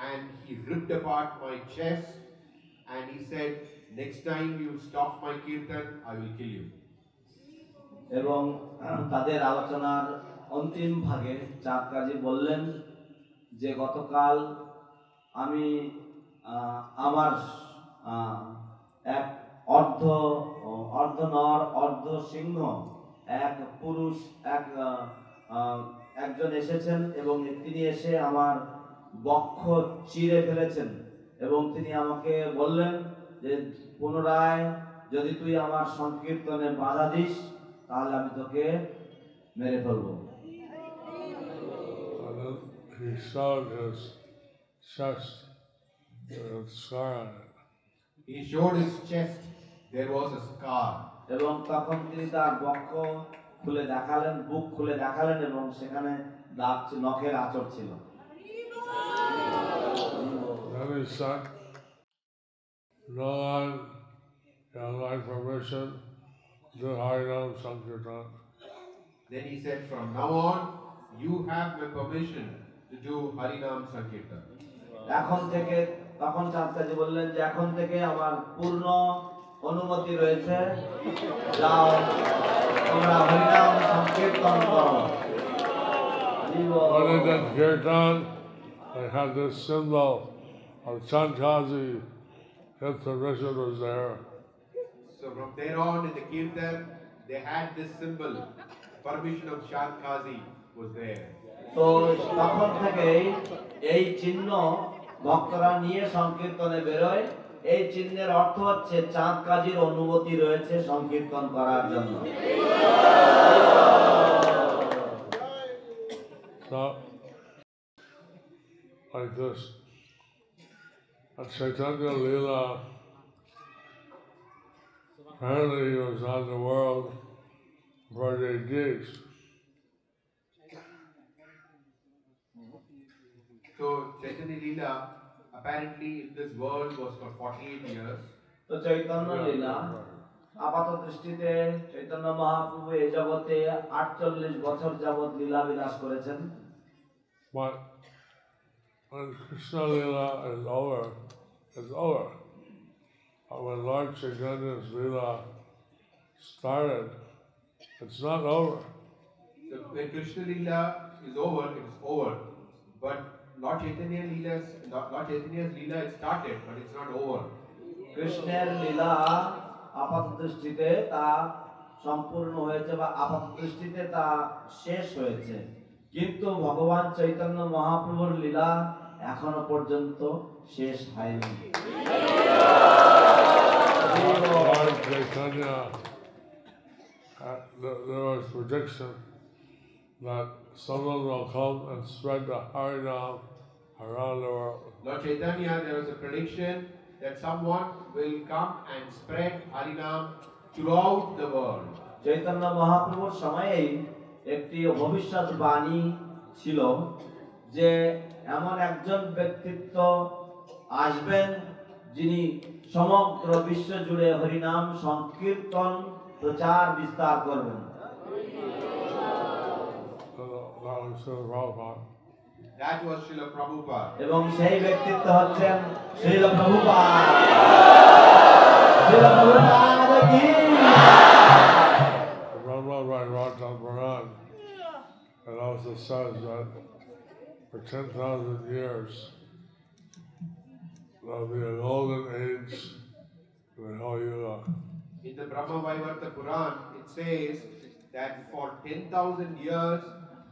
and he ripped apart my chest and he said, next time you stop my kirtan, I will kill you. এবং তাদের আলোচনার অন্তিম ভাগে চাঁদকাজি বললেন যে গতকাল আমি আমার এক অর্ধ নর অর্ধ সিংহ এক পুরুষ একজন এসেছেন এবং তিনি এসে আমার বক্ষ চিরে ফেলেছেন এবং তিনি আমাকে বললেন যে পুনরায় যদি তুই আমার সংকীর্তনে বাধা দিস তাহলে আমি তোকে মেরে ফেলবো। He showed his chest, a scar on it. He showed his chest, there was a scar. এবং তখন তিনি তার বক্ষ খুলে দেখালেন, বুক খুলে দেখালেন এবং সেখানে দাগ নখের আঁচড় ছিল। Then he said, no one has my permission to Harinam Sankirtan. Then he said, from now on, you have my permission to do Harinam Sankirtan. এখন থেকে তখন চাঁদকাজি বললেন যে এখন থেকে আমার পূর্ণ অনুমতি রয়েছে, যাও তোমরা হরিনাম সংকীর্তন করো। When they did Kirtan, they had this symbol of Chandkazi, his permission was there. So from there on in the Kirtan, they had this symbol. Permission of Shankazi was there. তো তখন থেকেই এই চিহ্ন ভক্তরা নিয়ে সংকীর্তনে বেরোয়। এই চিহ্নের অর্থ হচ্ছে চাঁদ কাজীর অনুমতি রয়েছে সংকীর্তন করার জন্য। So, like this, at Chaitanya Leela, apparently he was on the world for 8 days. So Chaitanya Leela apparently in this world was for 48 years. তো চৈতন্য লীলা আপাত দৃষ্টিতে চৈতন্য মহাপ্রভু এই জগতে 48 বছর যাবৎ লীলা বিলাস করেছেন। But when Krishna Leela is over, it's over. But when Lord Chaitanya's Leela started, it's not over. So when Krishna Leela is over, it is over. But Lord Chaitanya's Leela it started, but it's not over. কৃষ্ণের লীলা আপাত দৃষ্টিতে তা সম্পূর্ণ হয়েছে বা আপাত দৃষ্টিতে তা শেষ হয়েছে, কিন্তু ভগবান চৈতন্য মহাপ্রভুর লীলা এখনো পর্যন্ত শেষ হয়নি। Lord Chaitanya, there was prediction that someone will come and spread the Harinam around the world. Lord Chaitanya, there was a prediction that someone will come and spread Harinam throughout the world. Chaitanya মহাপ্রভুর সময়েই একটি ভবিষ্যৎবাণী ছিল যে এমন একজন ব্যক্তিত্ব আসবেন যিনি সমগ্র বিশ্ব জুড়ে হরিনাম সংকীর্তন প্রচার বিস্তার করবেন। That was Srila Prabhupada. এবং সেই ব্যক্তিত্ব হচ্ছেন শ্রীল প্রভুপাদ। শ্রীল প্রভুপাদ কি Brahma it also says that for 10,000 years there'll be a golden age in the whole Yuga. In the Brahma Vaivarta Puran, it says that for 10,000 years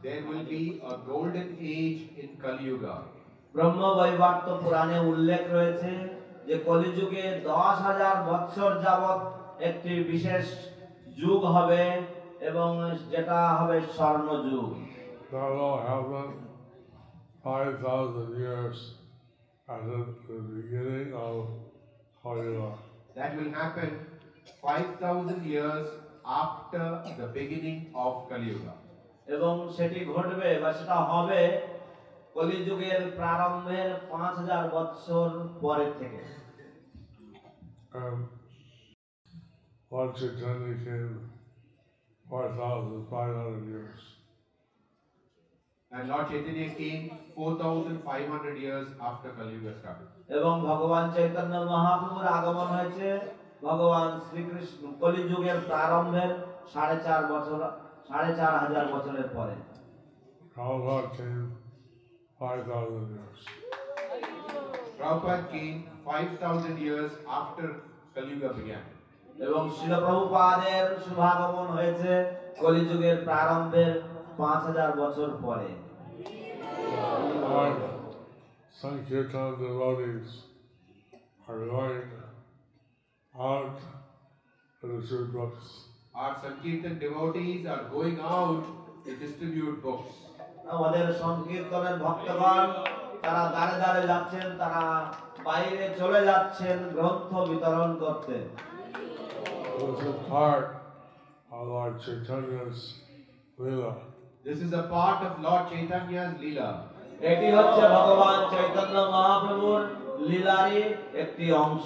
there will be a golden age in Kali Yuga. ব্রহ্ম বৈবর্ত পুরাণে উল্লেখ রয়েছে যে কলিযুগে 10,000 বছর যাবত একটি বিশেষ যুগ হবে এবং যেটা হবে স্বর্ণ যুগ। That will happen 5,000 years after the beginning of Kali Yuga. That will happen 5,000 years after the beginning of Kali Yuga. এবং সেটি ঘটবে বা সেটা হবে কলিযুগের প্রারম্ভের 5,000 বছর পরে থেকে। Lord Chaitanya came 4,500 years. And Lord Chaitanya came 4,500 years after Kali Yuga started. এবং ভগবান চৈতন্য মহাপ্রভুর আগমন হয়েছে ভগবান শ্রীকৃষ্ণ কলিযুগের প্রারম্ভের 4,500 বছরের পরে। Prabhupada came 5,000 years. Prabhupada came 5,000 years after Kali Yuga began. এবং শ্রীল প্রভুপাদের শুভাগমন হয়েছে কলিযুগের প্রারম্ভের 5,000 বছর পরে। Our Sankirtan devotees are going out to distribute books. Our Sankirtan devotees are going out to distribute books. আমাদের সংকীর্তনের ভক্তগণ তারা দাঁড়ে দাঁড়ে যাচ্ছেন, তারা বাইরে চলে যাচ্ছেন গ্রন্থ বিতরণ করতে। This is part of Lord Chaitanya's Leela. This is a part of Lord Chaitanya's Leela. এটি হচ্ছে ভগবান চৈতন্য মহাপ্রভুর লীলারই একটি অংশ।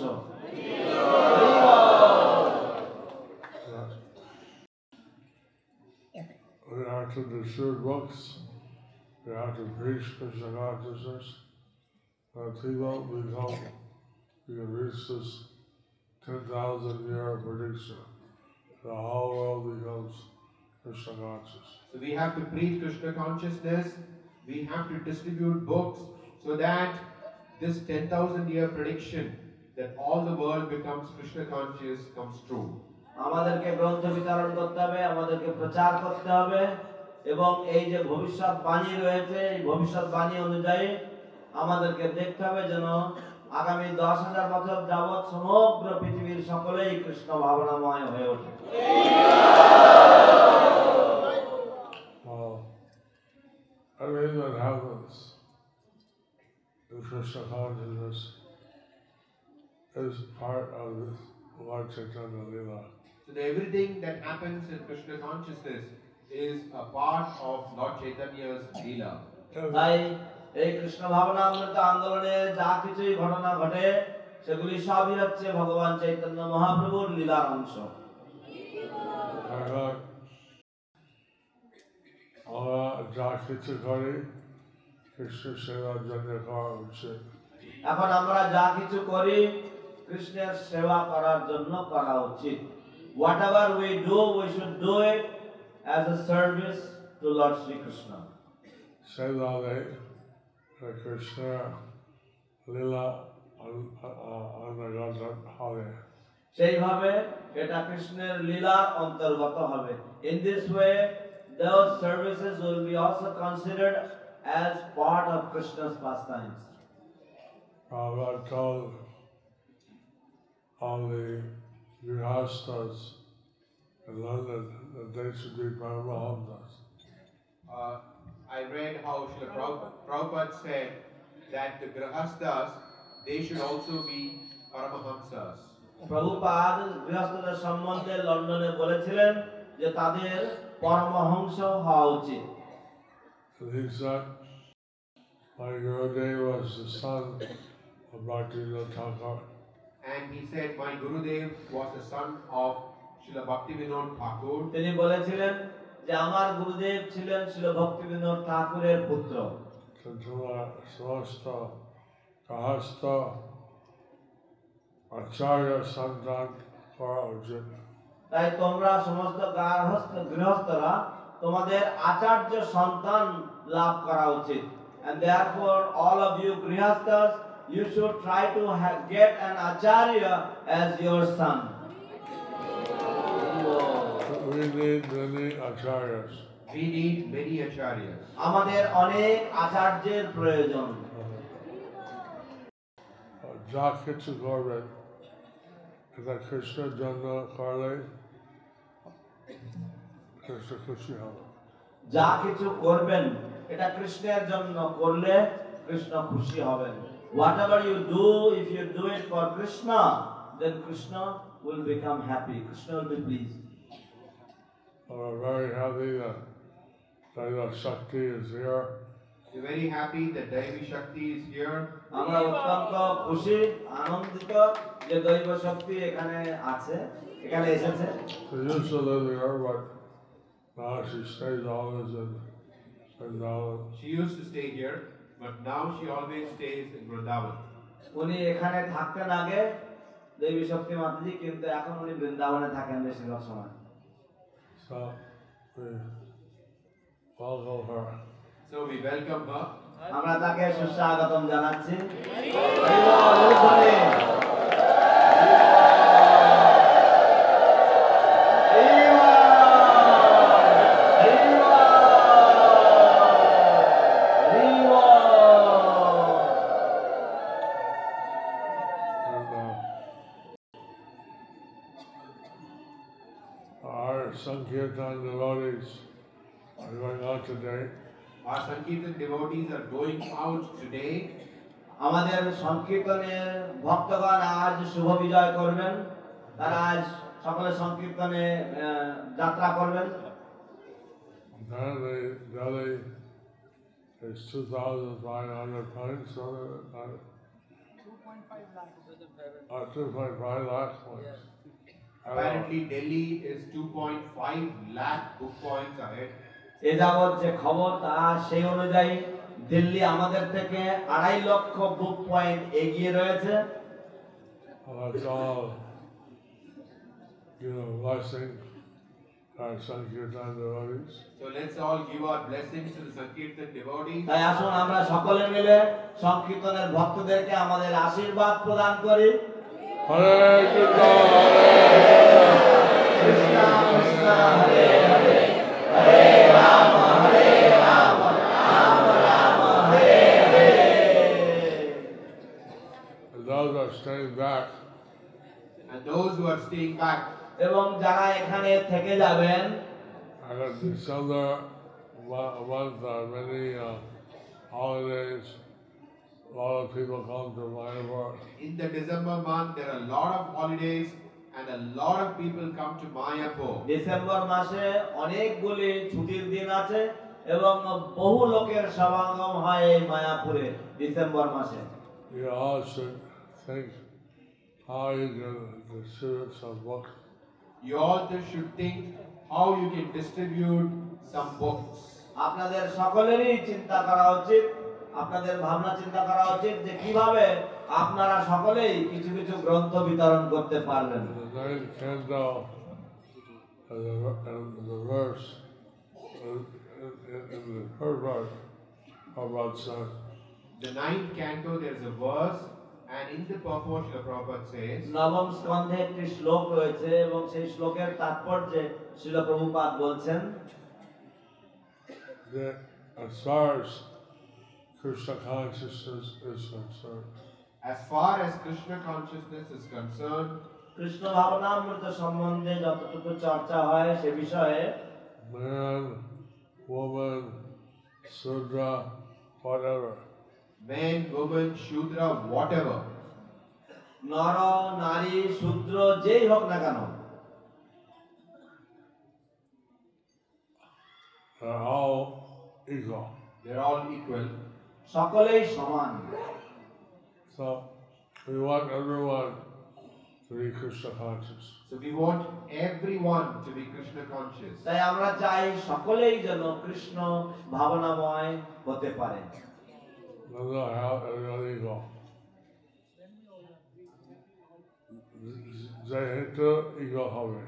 We are to distribute books. We are to preach Krishna consciousness. people become, you can reach this 10,000-year prediction. The whole world becomes Krishna conscious. So we have to preach Krishna consciousness. We have to distribute books so that this 10,000-year prediction that all the world becomes Krishna conscious comes true. আমাদেরকে গ্রন্থ বিতরণ করতে হবে, আমাদেরকে প্রচার করতে হবে এবং এই যে ভবিষ্যৎবাণী রয়েছে এই ভবিষ্যৎবাণী অনুযায়ী আমাদেরকে দেখতে হবে যেন আগামী 10,000 বছর যাবৎ সমগ্র পৃথিবীর সকলেই কৃষ্ণ ভাবনাময় হয়ে ওঠে। Everything that happens in Krishna consciousness is part of this Lord Chaitanya Leela. So everything that happens in Krishna consciousness is a part of Lord Chaitanya's Leela. তাই এই কৃষ্ণ ভাবনামৃত আন্দোলনে যা কিছুই ঘটনা ঘটে সেগুলি সবই হচ্ছে ভগবান চৈতন্য মহাপ্রভুর লীলার অংশ। আমরা যা কিছু করি কৃষ্ণ সেবার জন্য করা উচিত। এখন আমরা যা কিছু করি কৃষ্ণের সেবা করার জন্য করা উচিত। Whatever we do, we should do it as a service to Lord Sri Krishna. সেইভাবে কৃষ্ণ লীলা অন্তর্গত হবে। সেইভাবে এটা কৃষ্ণের লীলার অন্তর্গত হবে। In this way, those services will be also considered as part of Krishna's pastimes. Prabhupada told all the grihastas in London that they should be Paramahamsas. I read how Srila Prabhupada said that the grihastas, they should also be Paramahamsas. Prabhupada গৃহস্থদের সম্বন্ধে লন্ডনে বলেছিলেন যে তাদের পরমহংস হওয়া উচিত। He said, my Gurudev was the son of Bhaktivinoda Thakur. And he said, my Gurudev was the son of Srila Bhaktivinoda Thakur. তিনি বলেছিলেন যে আমার গুরুদেব ছিলেন শ্রীল ভক্তিবিনোদ ঠাকুরের পুত্র। কিন্তু সমস্ত গৃহস্থ আচার্য সন্তান করা উচিত। তাই তোমরা সমস্ত গৃহস্থরা তোমাদের আচার্য সন্তান লাভ করা উচিত। And therefore all of you grihasthas, you should try to get an acharya as your son. We need many acharyas. We need many acharyas. আমাদের অনেক আচার্যের প্রয়োজন। যা কিছু করবেন এটা কৃষ্ণের জন্য করলে কৃষ্ণ খুশি হবে। যা কিছু করবেন এটা কৃষ্ণের জন্য করলে কৃষ্ণ খুশি হবেন। Whatever you do, if you do it for Krishna, then Krishna will become happy. Krishna will be pleased. We're very happy that Daiva Shakti is here. We're very happy that Devi Shakti is here. আমরা অত্যন্ত খুশি আনন্দিত যে দৈব শক্তি এখানে আছে, এখানে এসেছে। She used to live here, but now she stays always in Vrindavan. She used to stay here, but now she always stays in Vrindavan. উনি এখানে থাকতেন আগে দেবী শক্তি মাতাজি, কিন্তু এখন উনি বৃন্দাবনে থাকেন বেশিরভাগ সময়। So we welcome her. So we welcome her. আমরা তাকে সুস্বাগতম জানাচ্ছি। Our Sankirtan devotees are going out today. Our Sankirtan devotees are going out today. আমাদের সংকীর্তনের ভক্তগণ আজ শুভ বিজয় করবেন। তারা আজ সকলে সংকীর্তনে যাত্রা করবেন। Apparently, Delhi is 2,500 points, so 2.5 lakh points. Apparently Delhi is 2.5 lakh book points ahead. এ যাবৎ যে খবর তা সেই অনুযায়ী দিল্লি আমাদের থেকে 2.5 লক্ষ বুক পয়েন্ট এগিয়ে রয়েছে। Let's all give a blessing to our Sankirtan devotees. So let's all give our blessings to the Sankirtan devotees. তাই আসুন আমরা সকলে মিলে সংকীর্তনের ভক্তদেরকে আমাদের আশীর্বাদ প্রদান করি। Hare Krishna, Krishna Krishna Hare Hare, Hare Ram Hare Ram, Ram Ram Hare Hare. and those are staying back, And those who are staying back, এবং যারা এখানে থেকে যাবেন, I got December month, many holidays. A lot of people come to Mayapur. in the December month, there are a lot of holidays and a lot of people come to Mayapur. December মাসে অনেকগুলি ছুটির দিন আছে এবং বহু লোকের সমাগম হয় এই মায়াপুরে ডিসেম্বর মাসে। You all should think how you can distribute some books. You also should think how you can distribute some books. আপনাদের সকলেরই চিন্তা করা উচিত, আপনাদের ভাবনা চিন্তা করা উচিত যে কিভাবে আপনারা সকলেই কিছু কিছু গ্রন্থ বিতরণ করতে পারবেন। The ninth canto, and the verse, in the third verse, about son. The 9th canto, there is a verse, and in the purport, Srila Prabhupada says, নবম স্কন্ধে একটি শ্লোক রয়েছে এবং সেই শ্লোকের তাৎপর্যে শ্রীল প্রভুপাদ বলছেন That as far as Krishna consciousness is concerned, as far as Krishna consciousness is concerned, Krishna ভাবনামৃত সম্বন্ধে যতটুকু চর্চা হয় সে বিষয়ে man, woman, Sudra, whatever, man, woman, Shudra, whatever, নর নারী শূদ্র যেই হোক না কেন are all equal. they're all equal. সকলেই সমান। So we want everyone to be Krishna conscious. So we want everyone to be Krishna conscious. তাই আমরা চাই সকলেই যেন কৃষ্ণ ভাবনাময় হতে পারে। No matter how everyone equal. যেহেতু equal হবে,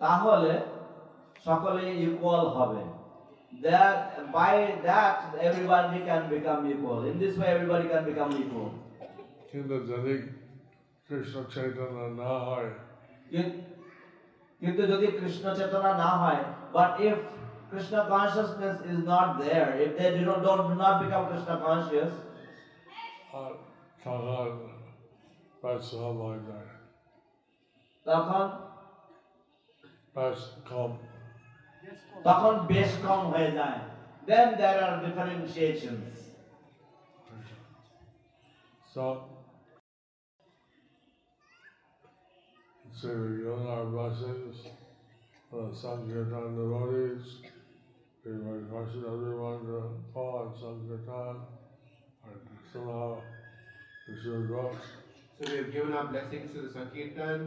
তাহলে সকলে ইকুয়াল হবে। That by that everybody can become equal. In this way everybody can become equal. কিন্তু যদি কৃষ্ণ চৈতন্য না হয়, কিন্তু যদি কৃষ্ণ চেতনা না হয়, but if Krishna consciousness is not there, if they do not become Krishna conscious, তখন ব্যস্ত হয়ে যায়, তখন বেশ কম হয়ে যায়। Then there are differentiations. So, so we give our blessings for the Sankirtan devotees. We request everyone to follow on Sankirtan or somehow receive books. So we have given our blessings to the Sankirtan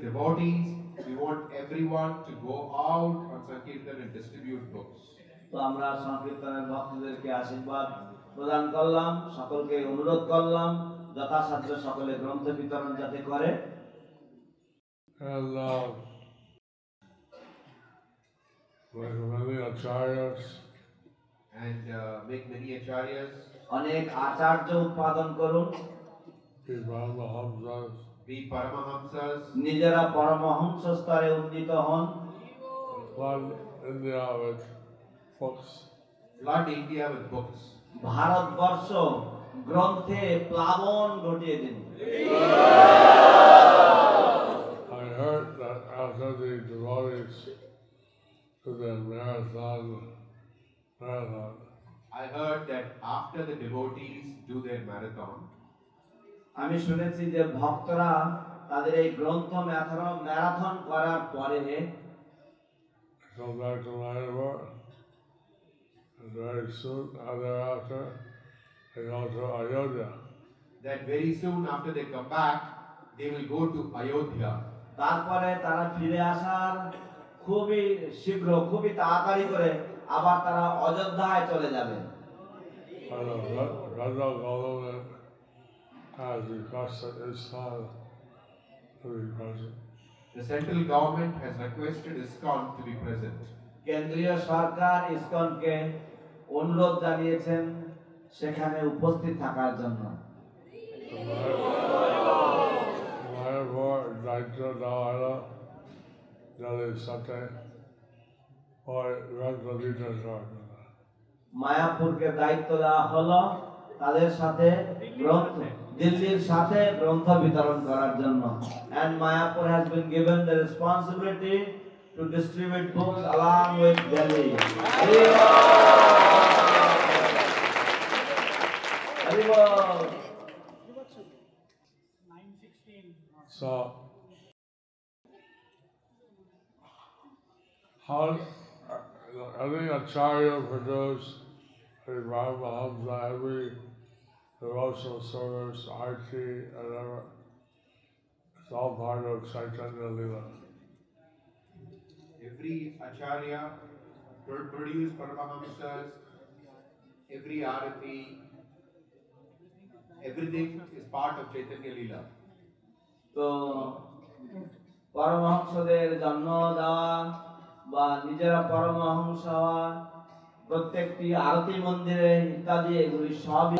devotees. We want everyone to go out on Sankirtan and distribute books. তো আমরা সংকীর্তনের ভক্তদেরকে আশীর্বাদ প্রদান করলাম, সকলকে অনুরোধ করলাম যথাসাধ্য সকলে গ্রন্থ বিতরণ যাতে করে। And like many acharyas, And make many acharyas, অনেক আচার্য উৎপাদন করুন, be Brahmahamsas, be Paramahamsas, নিজেরা পরমহংস স্তরে উন্নীত হন, flood India with books. flood India with books. Bharatvarsha গ্রন্থে প্লাবন ঘটিয়ে দিন। I heard that after the devotees to their marathon, I heard that after the devotees do their marathon, আমি শুনেছি যে ভক্তরা তাদের এই গ্রন্থ ম্যারাথন করার পরে come back to Mayapur, and very soon thereafter they go to Ayodhya. that very soon after they come back, they will go to Ayodhya. তারপরে তারা ফিরে আসার খুবই শীঘ্র খুবই তাড়াতাড়ি করে আবার তারা অযোধ্যায় চলে যাবে। And the federal government has requested ISKCON to be present. The central government has requested ISKCON to be present. কেন্দ্রীয় সরকার ইসকনকে অনুরোধ জানিয়েছেন সেখানে উপস্থিত থাকার জন্য। Therefore, দায়িত্ব দেওয়া হলো যাদের সাথে ওই গ্রন্থ মায়াপুরকে দায়িত্ব দেওয়া হলো তাদের সাথে গ্রন্থ দিল্লির সাথে গ্রন্থ বিতরণ করার জন্য। And Mayapur has been given the responsibility to distribute books along with Delhi. So, how every acharya produced a Brahmahamsa, every devotional service, arti, whatever, it's all part of Chaitanya Lila. Every acharya produced Paramahamsas, every arati, everything is part of Chaitanya Leela. তো পরমহংসদের জন্ম দেওয়া বা নিজেরা পরমহংস হওয়া, প্রত্যেকটি আরতি মন্দিরে ইত্যাদি এগুলি সবই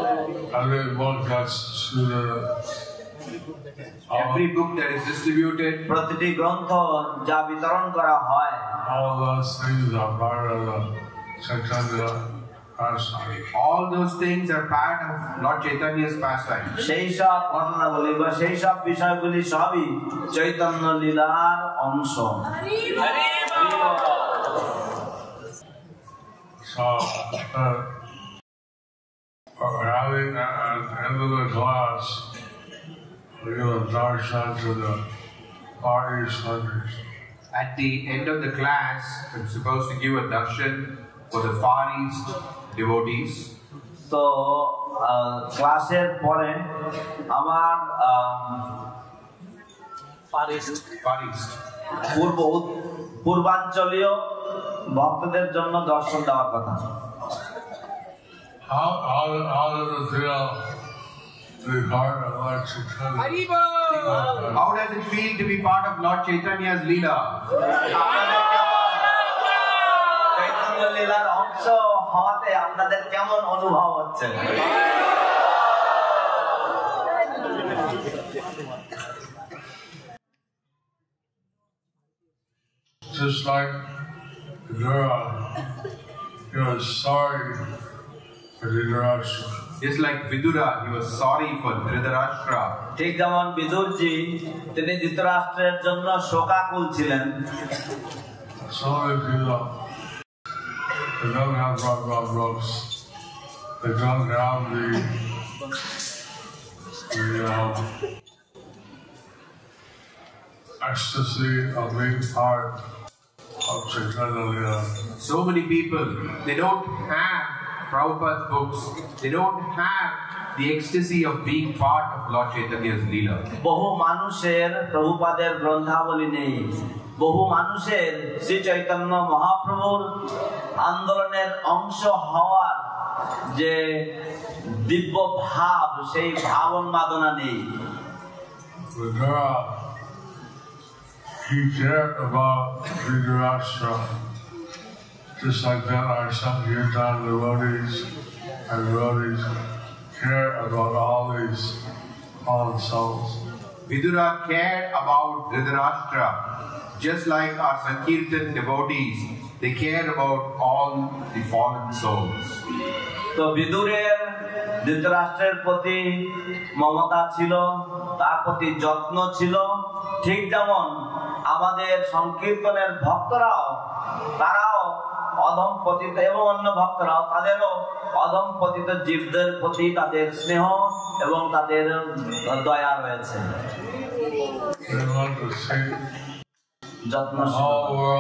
Every book that is distributed, প্রতিটি গ্রন্থ যা বিতরণ করা হয়, all those things are part of the Chaitanya pastime. all those things are part of Lord Chaitanya's pastime. সেই সব ঘটনাগুলি বা সেই সব বিষয়গুলি সবই চৈতন্য লীলার অংশ। So, having at the end of the class, we give a darshan to the Far East countries. At the end of the class, I'm supposed to give a darshan for the Far East devotees. তো ক্লাসের পরে আমার Far East. পূর্বাঞ্চলীয় ভক্তদের জন্য দর্শন দেওয়ার কথা। How does it feel to be part of Lord Chaitanya? How does it feel to be part of Lord Chaitanya's Leela? Chaitanya লীলার অংশ হওয়াতে আপনাদের কেমন অনুভব হচ্ছে? Just like Vidura, he was sorry for Dhritarashtra. Just like Vidura, he was sorry for Dhritarashtra. ঠিক যেমন বিদুরজি তিনি ধৃতরাষ্ট্রের জন্য শোকাকুল ছিলেন। So many people, they don't have Bhagavad books. They don't have the ecstasy of being part of Chaitanya Leela. So many people, they don't have Prabhupada's books. They don't have the ecstasy of being part of Lord Chaitanya's Leela. বহু মানুষের প্রভুপাদের গ্রন্থাবলী নেই, বহু মানুষের শ্রী চৈতন্য মহাপ্রভুর আন্দোলনের অংশ হওয়ার যে দিব্য ভাব, সেই ভাব উন্মাদনা নেই। Vidura, he cared about Dhritarashtra, just like that our Sankirtan devotees and devotees care about all these fallen souls. Vidura cared about Dhritarashtra, just like our Sankirtan devotees. They cared about all the fallen souls. তো বিদুরের ধৃতরাষ্ট্রের প্রতি মমতা ছিল, তার প্রতি যত্ন ছিল, ঠিক যেমন আমাদের সংকীর্তনের ভক্তরাও, তারাও অধম পতিত এবং অন্য ভক্তরাও তাদেরও অধম পতিত জীবদের প্রতি তাদের স্নেহ এবং তাদের দয়া রয়েছে, যত্নশীল।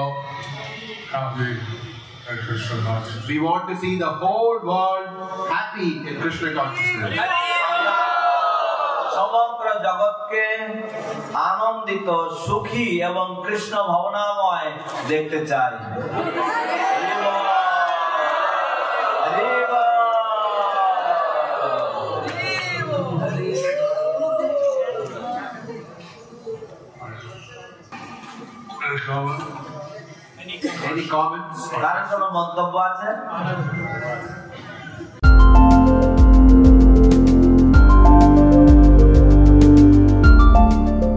We want to see the whole world happy in Krishna consciousness. সমগ্র জগৎকে আনন্দিত, সুখী এবং কৃষ্ণ ভাবনাময় দেখতে চাই। Any comments? কারোর কোনো মন্তব্য আছে?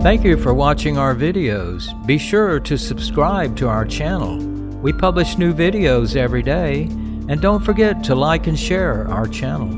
Thank you for watching our videos. Be sure to subscribe to our channel. We publish new videos every day, and don't forget to like and share our channel.